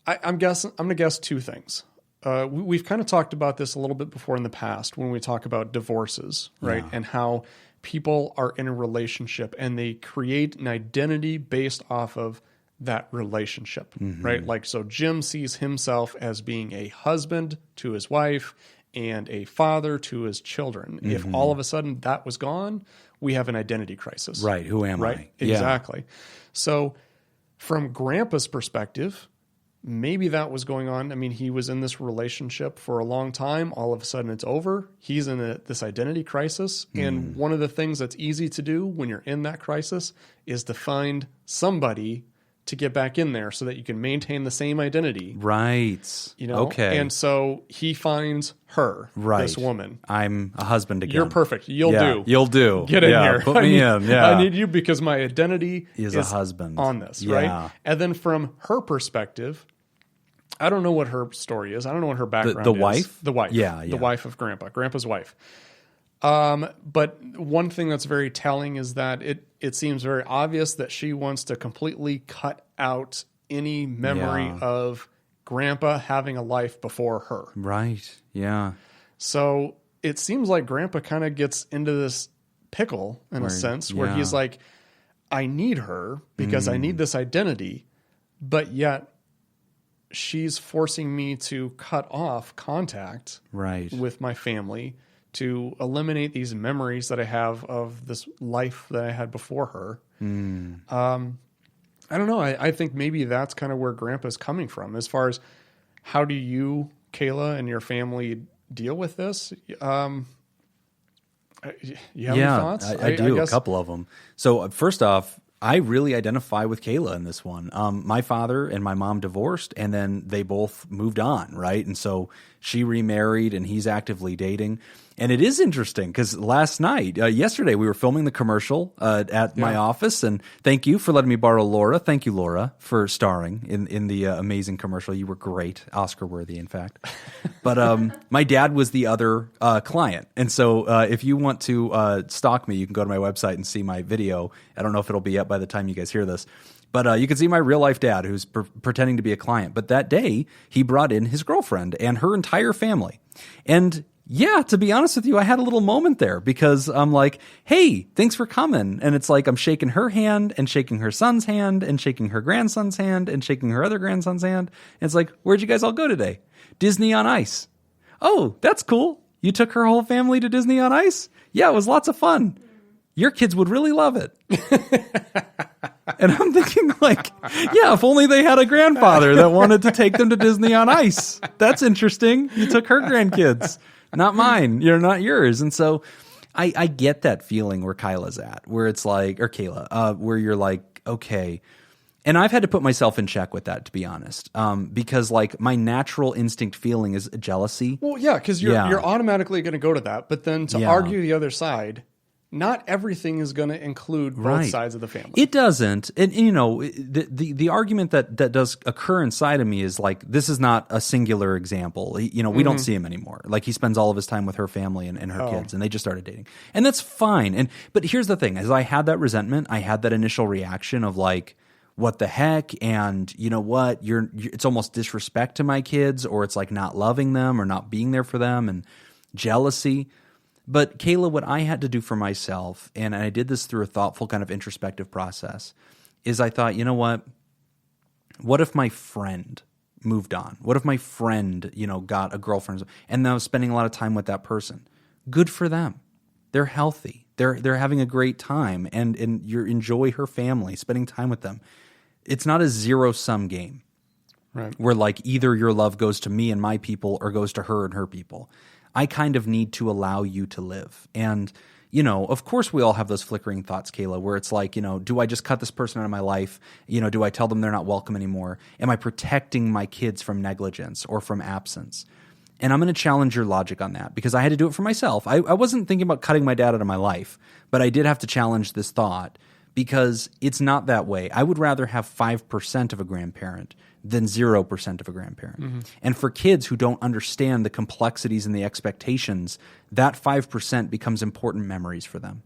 I'm going to guess two things. We've kind of talked about this a little bit before in the past when we talk about divorces, right? Yeah. And how people are in a relationship and they create an identity based off of that relationship, right? Like, so Jim sees himself as being a husband to his wife and a father to his children. If all of a sudden that was gone, we have an identity crisis. Right. Who am I? Exactly. Yeah. So from Grandpa's perspective, maybe that was going on. I mean, he was in this relationship for a long time. All of a sudden it's over. He's in this identity crisis. And one of the things that's easy to do when you're in that crisis is to find somebody to get back in there so that you can maintain the same identity. Right. You know? Okay. And so he finds her, this woman. I'm a husband again. You're perfect. You'll do. You'll do. Get in here. Put me in. Yeah. I need you because my identity is a husband on this, right? And then from her perspective, I don't know what her story is. I don't know what her background is. The wife? The wife. Yeah. The wife of Grandpa. Grandpa's wife. But one thing that's very telling is that it seems very obvious that she wants to completely cut out any memory of Grandpa having a life before her. Right. Yeah. So it seems like Grandpa kind of gets into this pickle in a sense where he's like, I need her because I need this identity, but yet she's forcing me to cut off contact with my family to eliminate these memories that I have of this life that I had before her. I don't know. I think maybe that's kind of where Grandpa's coming from as far as how do you, Kayla, and your family deal with this? You have any thoughts? I do, a couple of them. So first off, I really identify with Kayla in this one. My father and my mom divorced, and then they both moved on, right? And so she remarried, and he's actively dating. And it is interesting because yesterday, we were filming the commercial at my office. And thank you for letting me borrow Laura. Thank you, Laura, for starring in the amazing commercial. You were great, Oscar-worthy, in fact. But my dad was the other client. And so if you want to stalk me, you can go to my website and see my video. I don't know if it'll be up by the time you guys hear this. But you can see my real-life dad who's pretending to be a client. But that day, he brought in his girlfriend and her entire family. And Yeah, to be honest with you, I had a little moment there because I'm like, hey, thanks for coming. And it's like I'm shaking her hand and shaking her son's hand and shaking her grandson's hand and shaking her other grandson's hand. And it's like, where'd you guys all go today? Disney on Ice. Oh, that's cool. You took her whole family to Disney on Ice? Yeah, it was lots of fun. Your kids would really love it. And I'm thinking like, yeah, if only they had a grandfather that wanted to take them to Disney on Ice. That's interesting. You took her grandkids. Not mine, you're not yours. And so I get that feeling where Kyla's at, where it's like, or Kayla, where you're like, okay. And I've had to put myself in check with that, to be honest, because like my natural instinct feeling is jealousy. Well, yeah, because you're automatically going to go to that. But then to argue the other side, not everything is going to include both sides of the family. It doesn't. And you know, the argument that does occur inside of me is like, this is not a singular example. You know, we don't see him anymore. Like he spends all of his time with her family and her kids, and they just started dating. And that's fine. But here's the thing, as I had that resentment, I had that initial reaction of like, what the heck? And you know what? It's almost disrespect to my kids, or it's like not loving them or not being there for them, and jealousy. But Kayla, what I had to do for myself, and I did this through a thoughtful kind of introspective process, is I thought, you know what? What if my friend moved on? What if my friend, you know, got a girlfriend and now spending a lot of time with that person? Good for them. They're healthy. They're having a great time, and you enjoy her family, spending time with them. It's not a zero-sum game, right? Where like either your love goes to me and my people or goes to her and her people. I kind of need to allow you to live. And, you know, of course we all have those flickering thoughts, Kayla, where it's like, you know, do I just cut this person out of my life? You know, do I tell them they're not welcome anymore? Am I protecting my kids from negligence or from absence? And I'm going to challenge your logic on that because I had to do it for myself. I wasn't thinking about cutting my dad out of my life, but I did have to challenge this thought because it's not that way. I would rather have 5% of a grandparent than 0% of a grandparent. Mm-hmm. And for kids who don't understand the complexities and the expectations, that 5% becomes important memories for them.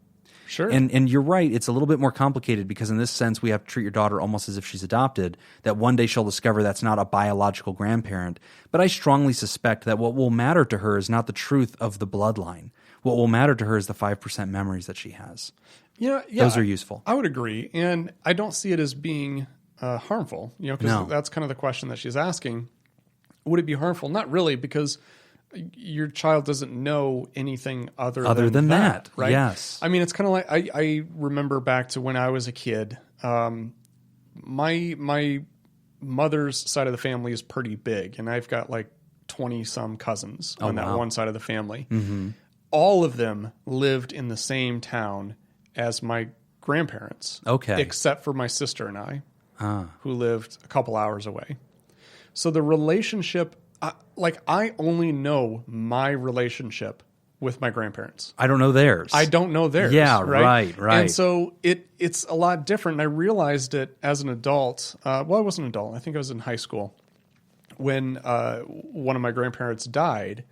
Sure. And you're right, it's a little bit more complicated because in this sense we have to treat your daughter almost as if she's adopted, that one day she'll discover that's not a biological grandparent. But I strongly suspect that what will matter to her is not the truth of the bloodline. What will matter to her is the 5% memories that she has. Yeah, those are useful. I would agree. And I don't see it as being harmful, you know, because that's kind of the question that she's asking. Would it be harmful? Not really, because your child doesn't know anything other than that, right? Yes. I mean, it's kind of like I remember back to when I was a kid. My mother's side of the family is pretty big, and I've got like 20 some cousins on that one side of the family. Mm-hmm. All of them lived in the same town as my grandparents, except for my sister and I, who lived a couple hours away. So the relationship, I only know my relationship with my grandparents. I don't know theirs. I don't know theirs. Yeah, right. And so it's a lot different. And I realized it as an adult. Well, I wasn't an adult. I think I was in high school when one of my grandparents died,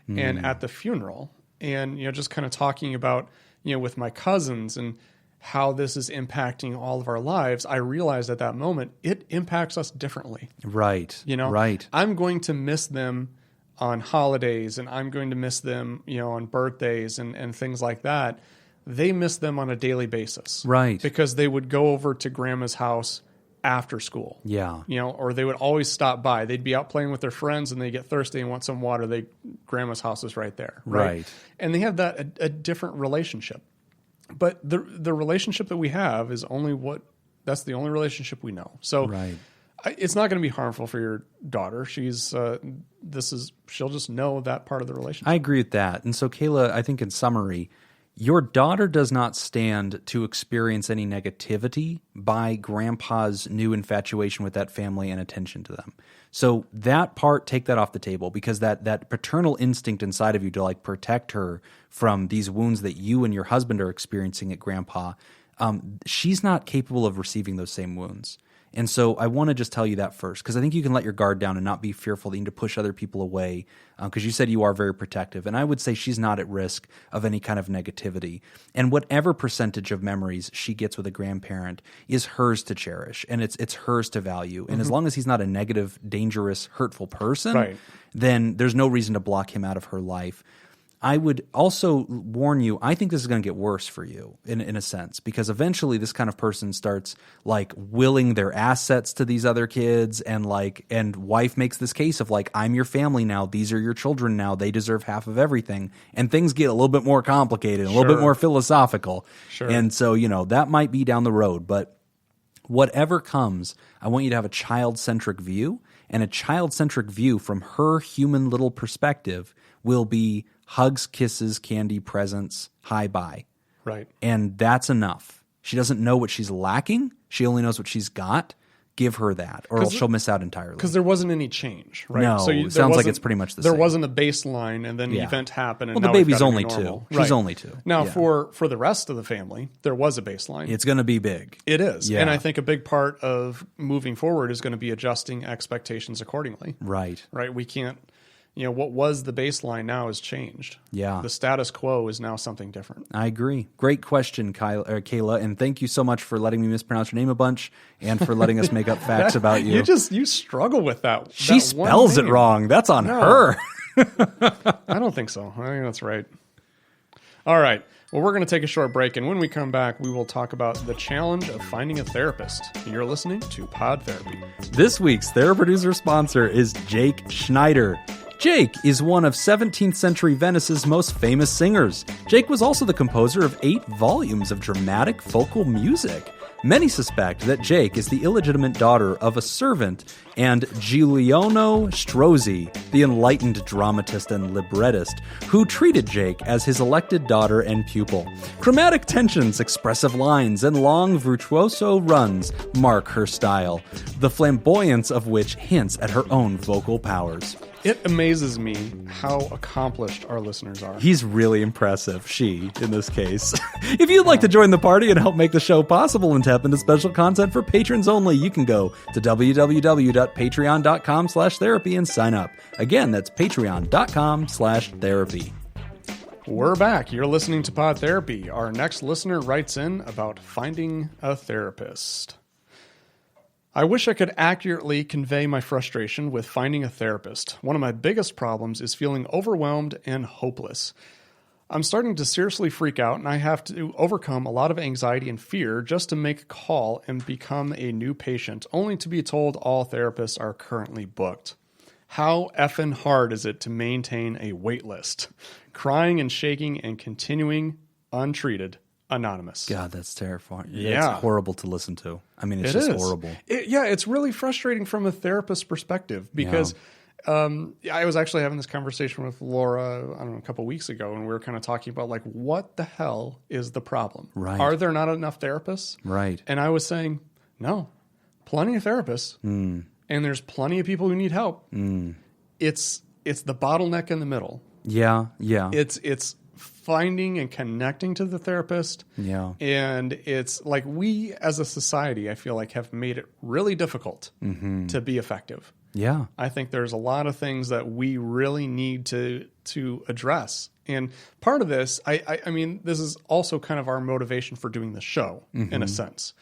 and at the funeral, and just kind of talking about with my cousins and how this is impacting all of our lives, I realized at that moment it impacts us differently. Right. Right. I'm going to miss them on holidays, and I'm going to miss them, on birthdays and things like that. They miss them on a daily basis. Right. Because they would go over to grandma's house after school. Yeah. Or they would always stop by. They'd be out playing with their friends and they get thirsty and want some water. Grandma's house is right there. Right. And they have that a different relationship. But the relationship that we have is that's the only relationship we know. So it's not going to be harmful for your daughter. She'll just know that part of the relationship. I agree with that. And so Kayla, I think in summary, your daughter does not stand to experience any negativity by grandpa's new infatuation with that family and attention to them. So that part, take that off the table, because that paternal instinct inside of you to protect her from these wounds that you and your husband are experiencing at grandpa, she's not capable of receiving those same wounds. And so I want to just tell you that first, because I think you can let your guard down and not be fearful that you need to push other people away, because you said you are very protective. And I would say she's not at risk of any kind of negativity. And whatever percentage of memories she gets with a grandparent is hers to cherish, and it's hers to value. And as long as he's not a negative, dangerous, hurtful person, then there's no reason to block him out of her life. I would also warn you, I think this is going to get worse for you in a sense, because eventually this kind of person starts like willing their assets to these other kids, and wife makes this case of like, I'm your family now. These are your children now. They deserve half of everything. And things get a little bit more complicated, a little bit more philosophical. Sure. And so, that might be down the road, but whatever comes, I want you to have a child-centric view, and a child-centric view from her human little perspective will be hugs, kisses, candy, presents, hi-bye. Right. And that's enough. She doesn't know what she's lacking. She only knows what she's got. Give her that, or else she'll miss out entirely. Because there wasn't any change, right? No, it sounds like it's pretty much the same. There wasn't a baseline, and then an event happened, and well, now the baby's we've got only to be normal. 2. She's only 2. Now, for the rest of the family, there was a baseline. It's going to be big. It is. Yeah. And I think a big part of moving forward is going to be adjusting expectations accordingly. Right. Right? We can't, what was the baseline now has changed. Yeah. The status quo is now something different. I agree. Great question, Kayla, and thank you so much for letting me mispronounce your name a bunch and for letting us make up facts about you. You struggle with that. She spells it wrong. That's on her. I don't think so. I think that's right. All right. Well, we're going to take a short break, and when we come back, we will talk about the challenge of finding a therapist. You're listening to Pod Therapy. This week's Theraproducer sponsor is Jake Schneider. Jake is one of 17th century Venice's most famous singers. Jake was also the composer of 8 volumes of dramatic vocal music. Many suspect that Jake is the illegitimate daughter of a servant and Giuliano Strozzi, the enlightened dramatist and librettist, who treated Jake as his elected daughter and pupil. Chromatic tensions, expressive lines, and long virtuoso runs mark her style, the flamboyance of which hints at her own vocal powers. It amazes me how accomplished our listeners are. He's really impressive, she, in this case. If you'd like to join the party and help make the show possible and tap into special content for patrons only, you can go to www.patreon.com/therapy and sign up. Again, that's patreon.com/therapy. We're back. You're listening to Pod Therapy. Our next listener writes in about finding a therapist. I wish I could accurately convey my frustration with finding a therapist. One of my biggest problems is feeling overwhelmed and hopeless. I'm starting to seriously freak out, and I have to overcome a lot of anxiety and fear just to make a call and become a new patient, only to be told all therapists are currently booked. How effing hard is it to maintain a wait list? Crying and shaking and continuing untreated. Anonymous. God, that's terrifying. Yeah. It's horrible to listen to. I mean, it's just horrible. It's really frustrating from a therapist's perspective because I was actually having this conversation with Laura, a couple of weeks ago, and we were kind of talking about like, what the hell is the problem? Right. Are there not enough therapists? Right. And I was saying, no, plenty of therapists, and there's plenty of people who need help. It's the bottleneck in the middle. Yeah. It's finding and connecting to the therapist. Yeah. And it's like we as a society, I feel like, have made it really difficult to be effective. Yeah. I think there's a lot of things that we really need to address. And part of this, I mean, this is also kind of our motivation for doing the show in a sense,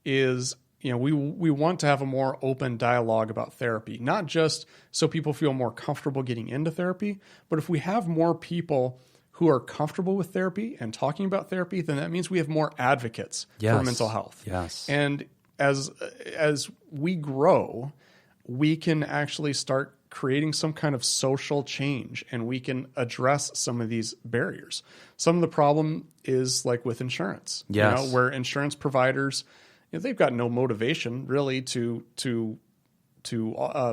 is we want to have a more open dialogue about therapy, not just so people feel more comfortable getting into therapy, but if we have more people who are comfortable with therapy and talking about therapy, then that means we have more advocates for mental health. Yes. And as we grow, we can actually start creating some kind of social change, and we can address some of these barriers. Some of the problem is like with insurance, where insurance providers, they've got no motivation really to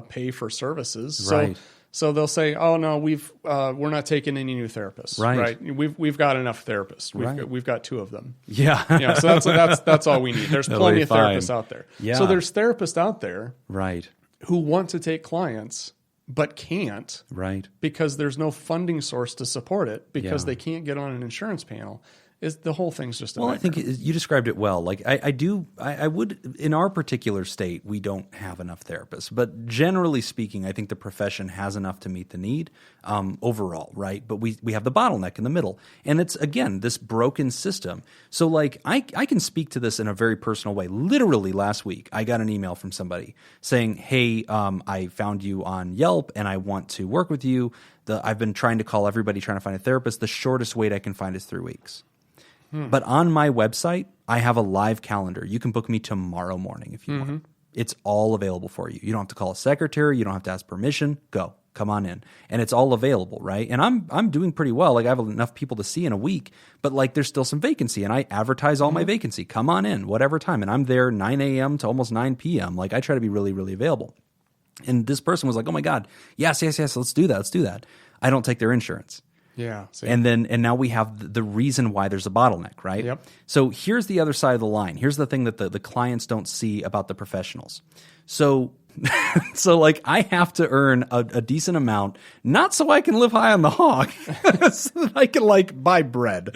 pay for services. Right. So they'll say, "Oh no, we're not taking any new therapists. Right? We've got enough therapists. We've got 2 of them. Yeah. So that's all we need. There's plenty of therapists out there. Yeah. So there's therapists out there, Right. who want to take clients but can't, Right. because there's no funding source to support it because they can't get on an insurance panel. the whole thing's just a Well, nightmare. I think you described it well. Like I would, in our particular state, we don't have enough therapists. But generally speaking, I think the profession has enough to meet the need overall, right? But we have the bottleneck in the middle. And it's, again, this broken system. So like I can speak to this in a very personal way. Literally last week, I got an email from somebody saying, hey, I found you on Yelp and I want to work with you. I've been trying to call everybody trying to find a therapist. The shortest wait I can find is 3 weeks. But on my website, I have a live calendar. You can book me tomorrow morning if you want. It's all available for you. You don't have to call a secretary. You don't have to ask permission. Go. Come on in. And it's all available, right? And I'm doing pretty well. Like I have enough people to see in a week, but like there's still some vacancy. And I advertise all my vacancy. Come on in, whatever time. And I'm there 9 a.m. to almost 9 p.m. Like I try to be really, really available. And this person was like, oh my God, yes, let's do that. I don't take their insurance. Yeah. See. And now we have the reason why there's a bottleneck, right? Yep. So here's the other side of the line. Here's the thing that the clients don't see about the professionals. So like I have to earn a decent amount, not so I can live high on the hog, so that I can like buy bread.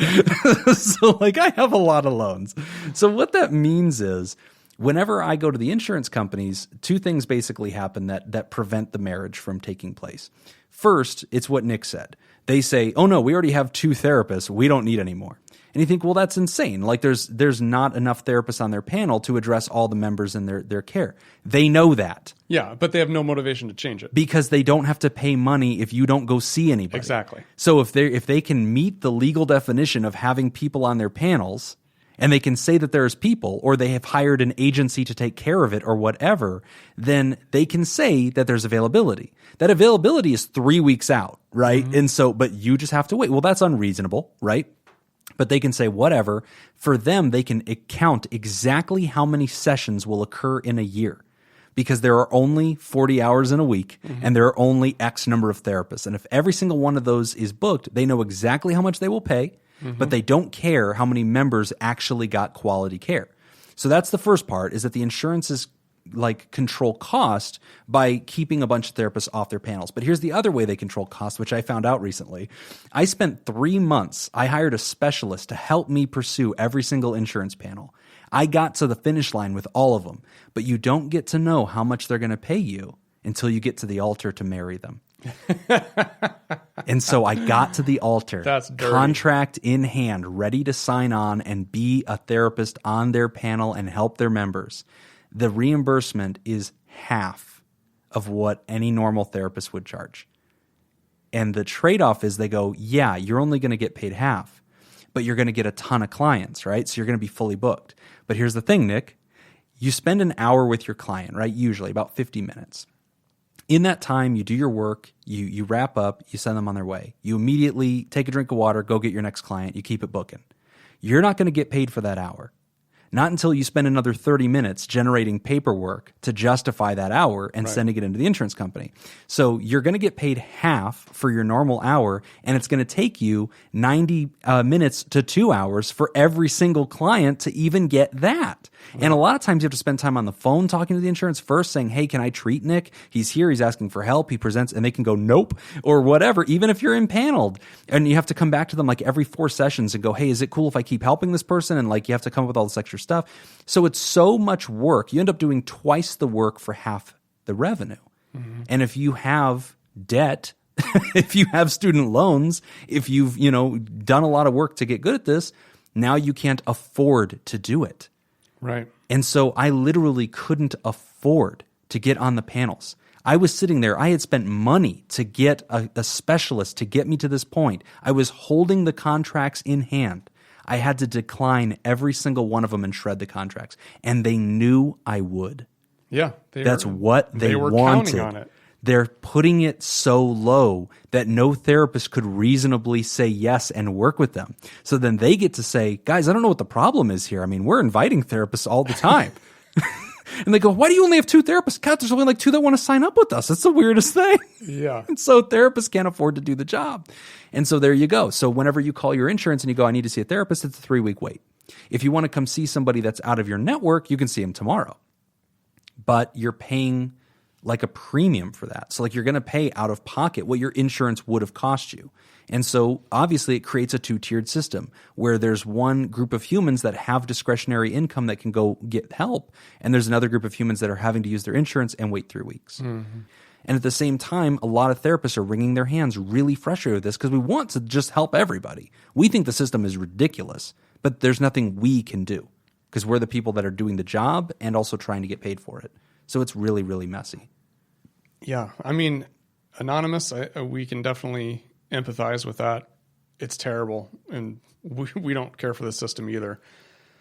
So like I have a lot of loans. So what that means is whenever I go to the insurance companies, two things basically happen that prevent the marriage from taking place. First, it's what Nick said. They say, oh no, we already have 2 therapists. We don't need any more. And you think, well, that's insane. Like there's not enough therapists on their panel to address all the members in their care. They know that. Yeah, but they have no motivation to change it. Because they don't have to pay money if you don't go see anybody. Exactly. So if they can meet the legal definition of having people on their panels, and they can say that there's people, or they have hired an agency to take care of it or whatever, then they can say that there's availability. That availability is 3 weeks out, right? And so, but you just have to wait. Well, that's unreasonable, right? But they can say whatever. For them, they can count exactly how many sessions will occur in a year, because there are only 40 hours in a week and there are only X number of therapists. And if every single one of those is booked, they know exactly how much they will pay. But they don't care how many members actually got quality care. So that's the first part, is that the insurances like control cost by keeping a bunch of therapists off their panels. But here's the other way they control cost, which I found out recently. I spent 3 months, I hired a specialist to help me pursue every single insurance panel. I got to the finish line with all of them, but you don't get to know how much they're going to pay you until you get to the altar to marry them. And so I got to the altar, That's dirty. Contract in hand, ready to sign on and be a therapist on their panel and help their members. The reimbursement is half of what any normal therapist would charge. And the trade-off is they go, yeah, you're only going to get paid half, but you're going to get a ton of clients, right? So you're going to be fully booked. But here's the thing, Nick. You spend an hour with your client, right? Usually about 50 minutes. In that time, you do your work, you wrap up, you send them on their way. You immediately take a drink of water, go get your next client, you keep it booking. You're not going to get paid for that hour. Not until you spend another 30 minutes generating paperwork to justify that hour and sending it into the insurance company. So you're going to get paid half for your normal hour, and it's going to take you 90 minutes to 2 hours for every single client to even get that. And a lot of times you have to spend time on the phone talking to the insurance first, saying, hey, can I treat Nick? He's here, he's asking for help, he presents, and they can go, nope, or whatever, even if you're impaneled. And you have to come back to them like every 4 sessions and go, hey, is it cool if I keep helping this person? And like you have to come up with all this extra stuff. So it's so much work. You end up doing twice the work for half the revenue. And if you have debt, if you have student loans, if you've, done a lot of work to get good at this, now you can't afford to do it. Right. And so I literally couldn't afford to get on the panels. I was sitting there. I had spent money to get a specialist to get me to this point. I was holding the contracts in hand. I had to decline every single one of them and shred the contracts. And they knew I would. Yeah. That's what they were wanted. counting on it. They're putting it so low that no therapist could reasonably say yes and work with them. So then they get to say, guys, I don't know what the problem is here. I mean, we're inviting therapists all the time. And they go, why do you only have 2 therapists? God, there's only like 2 that want to sign up with us. That's the weirdest thing. Yeah. And so therapists can't afford to do the job. And so there you go. So whenever you call your insurance and you go, I need to see a therapist, it's a 3-week wait. If you want to come see somebody that's out of your network, you can see them tomorrow. But you're paying like a premium for that. So like you're going to pay out of pocket what your insurance would have cost you. And so obviously it creates a two-tiered system where there's one group of humans that have discretionary income that can go get help, and there's another group of humans that are having to use their insurance and wait 3 weeks. Mm-hmm. And at the same time, a lot of therapists are wringing their hands really frustrated with this because we want to just help everybody. We think the system is ridiculous, but there's nothing we can do because we're the people that are doing the job and also trying to get paid for it. So it's really, really messy. Yeah. I mean, Anonymous, we can definitely empathize with that. It's terrible. And we don't care for the system either.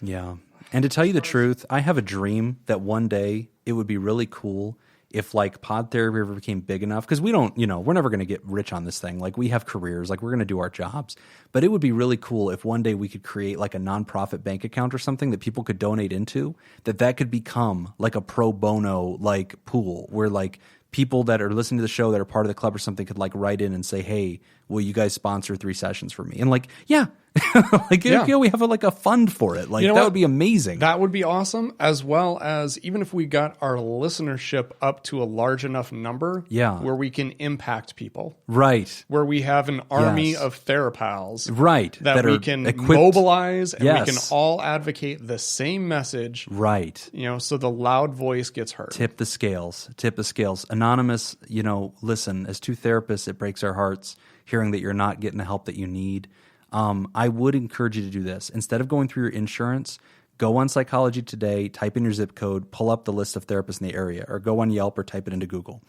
Yeah. And to tell you the truth, I have a dream that one day it would be really cool if like pod therapy ever became big enough, because we don't, we're never going to get rich on this thing. Like we have careers, like we're going to do our jobs, but it would be really cool if one day we could create like a nonprofit bank account or something that people could donate into, that could become like a pro bono, like pool where like people that are listening to the show that are part of the club or something could like write in and say, hey, will you guys sponsor 3 sessions for me? And like, yeah, like we have a fund for it. Like that would be amazing. That would be awesome. As well as even if we got our listenership up to a large enough number, where we can impact people, right? Where we have an army of THERAPALs, right? That we can mobilize and we can all advocate the same message, right? So the loud voice gets heard. Tip the scales. Anonymous, listen, as 2 therapists, it breaks our hearts hearing that you're not getting the help that you need. I would encourage you to do this. Instead of going through your insurance, go on Psychology Today, type in your zip code, pull up the list of therapists in the area, or go on Yelp or type it into Google.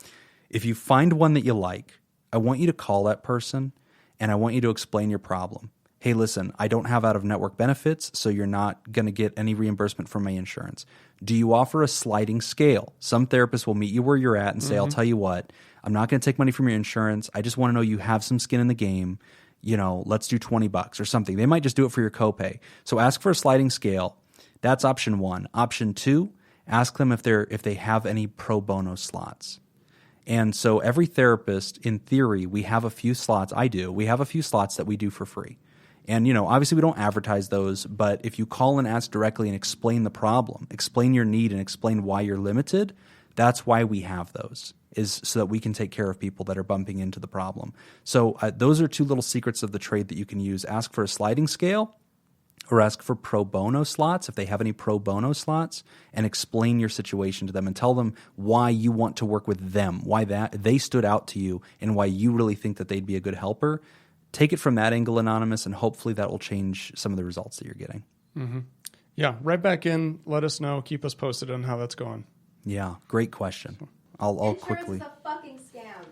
If you find one that you like, I want you to call that person and I want you to explain your problem. Hey, listen, I don't have out-of-network benefits, so you're not going to get any reimbursement from my insurance. Do you offer a sliding scale? Some therapists will meet you where you're at and say, I'll tell you what, I'm not going to take money from your insurance. I just want to know you have some skin in the game. Let's do $20 or something. They might just do it for your copay. So ask for a sliding scale. That's option 1. Option 2, ask them if they have any pro bono slots. And so every therapist, in theory, we have a few slots. We have a few slots that we do for free. And, obviously we don't advertise those, but if you call and ask directly and explain the problem, explain your need and explain why you're limited, that's why we have those, is so that we can take care of people that are bumping into the problem. So those are 2 little secrets of the trade that you can use. Ask for a sliding scale or ask for pro bono slots if they have any pro bono slots, and explain your situation to them and tell them why you want to work with them, why that they stood out to you and why you really think that they'd be a good helper. Take it from that angle, Anonymous, and hopefully that will change some of the results that you're getting. Mm-hmm. Yeah, right back in. Let us know. Keep us posted on how that's going. Yeah, great question. I'll quickly. Insurance is a fucking scam.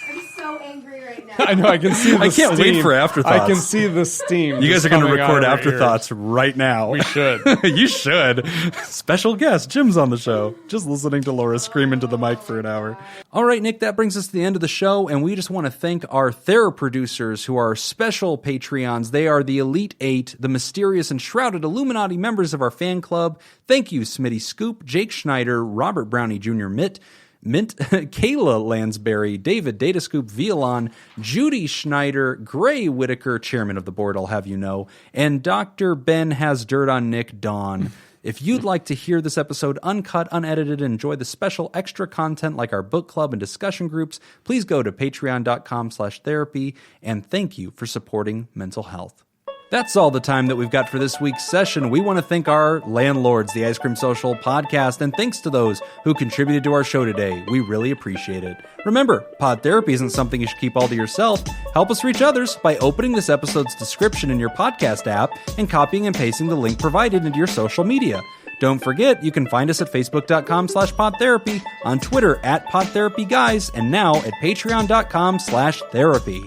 I'm so angry right now. I know. I can see. I can't wait for afterthoughts. I can see the steam. You guys are going to record afterthoughts right now. We should. You should. Special guest Jim's on the show. Just listening to Laura scream into the mic for an hour. All right, Nick. That brings us to the end of the show, and we just want to thank our Theraproducers, who are special Patreons. They are the Elite 8, the mysterious and shrouded Illuminati members of our fan club. Thank you, Smitty Scoop, Jake Schneider, Robert Brownie Jr. Mint, Kayla Lansbury, David Datascoop Violon, Judy Schneider, Gray Whitaker, chairman of the board, I'll have you know, and Dr. Ben Has Dirt on Nick Dawn. If you'd like to hear this episode uncut, unedited, and enjoy the special extra content like our book club and discussion groups, please go to patreon.com/therapy, and thank you for supporting mental health. That's all the time that we've got for this week's session. We want to thank our landlords, the Ice Cream Social podcast, and thanks to those who contributed to our show today. We really appreciate it. Remember, pod therapy isn't something you should keep all to yourself. Help us reach others by opening this episode's description in your podcast app and copying and pasting the link provided into your social media. Don't forget, you can find us at facebook.com/podtherapy, on Twitter @PodTherapyGuys, and now at patreon.com/therapy.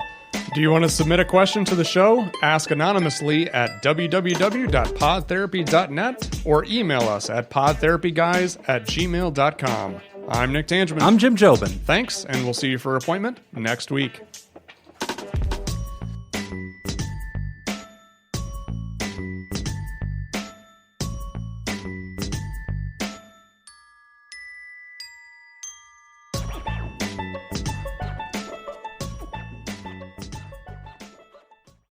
Do you want to submit a question to the show? Ask anonymously at www.podtherapy.net or email us at podtherapyguys@gmail.com. I'm Nick Tangeman. I'm Jim Jobin. Thanks, and we'll see you for appointment next week.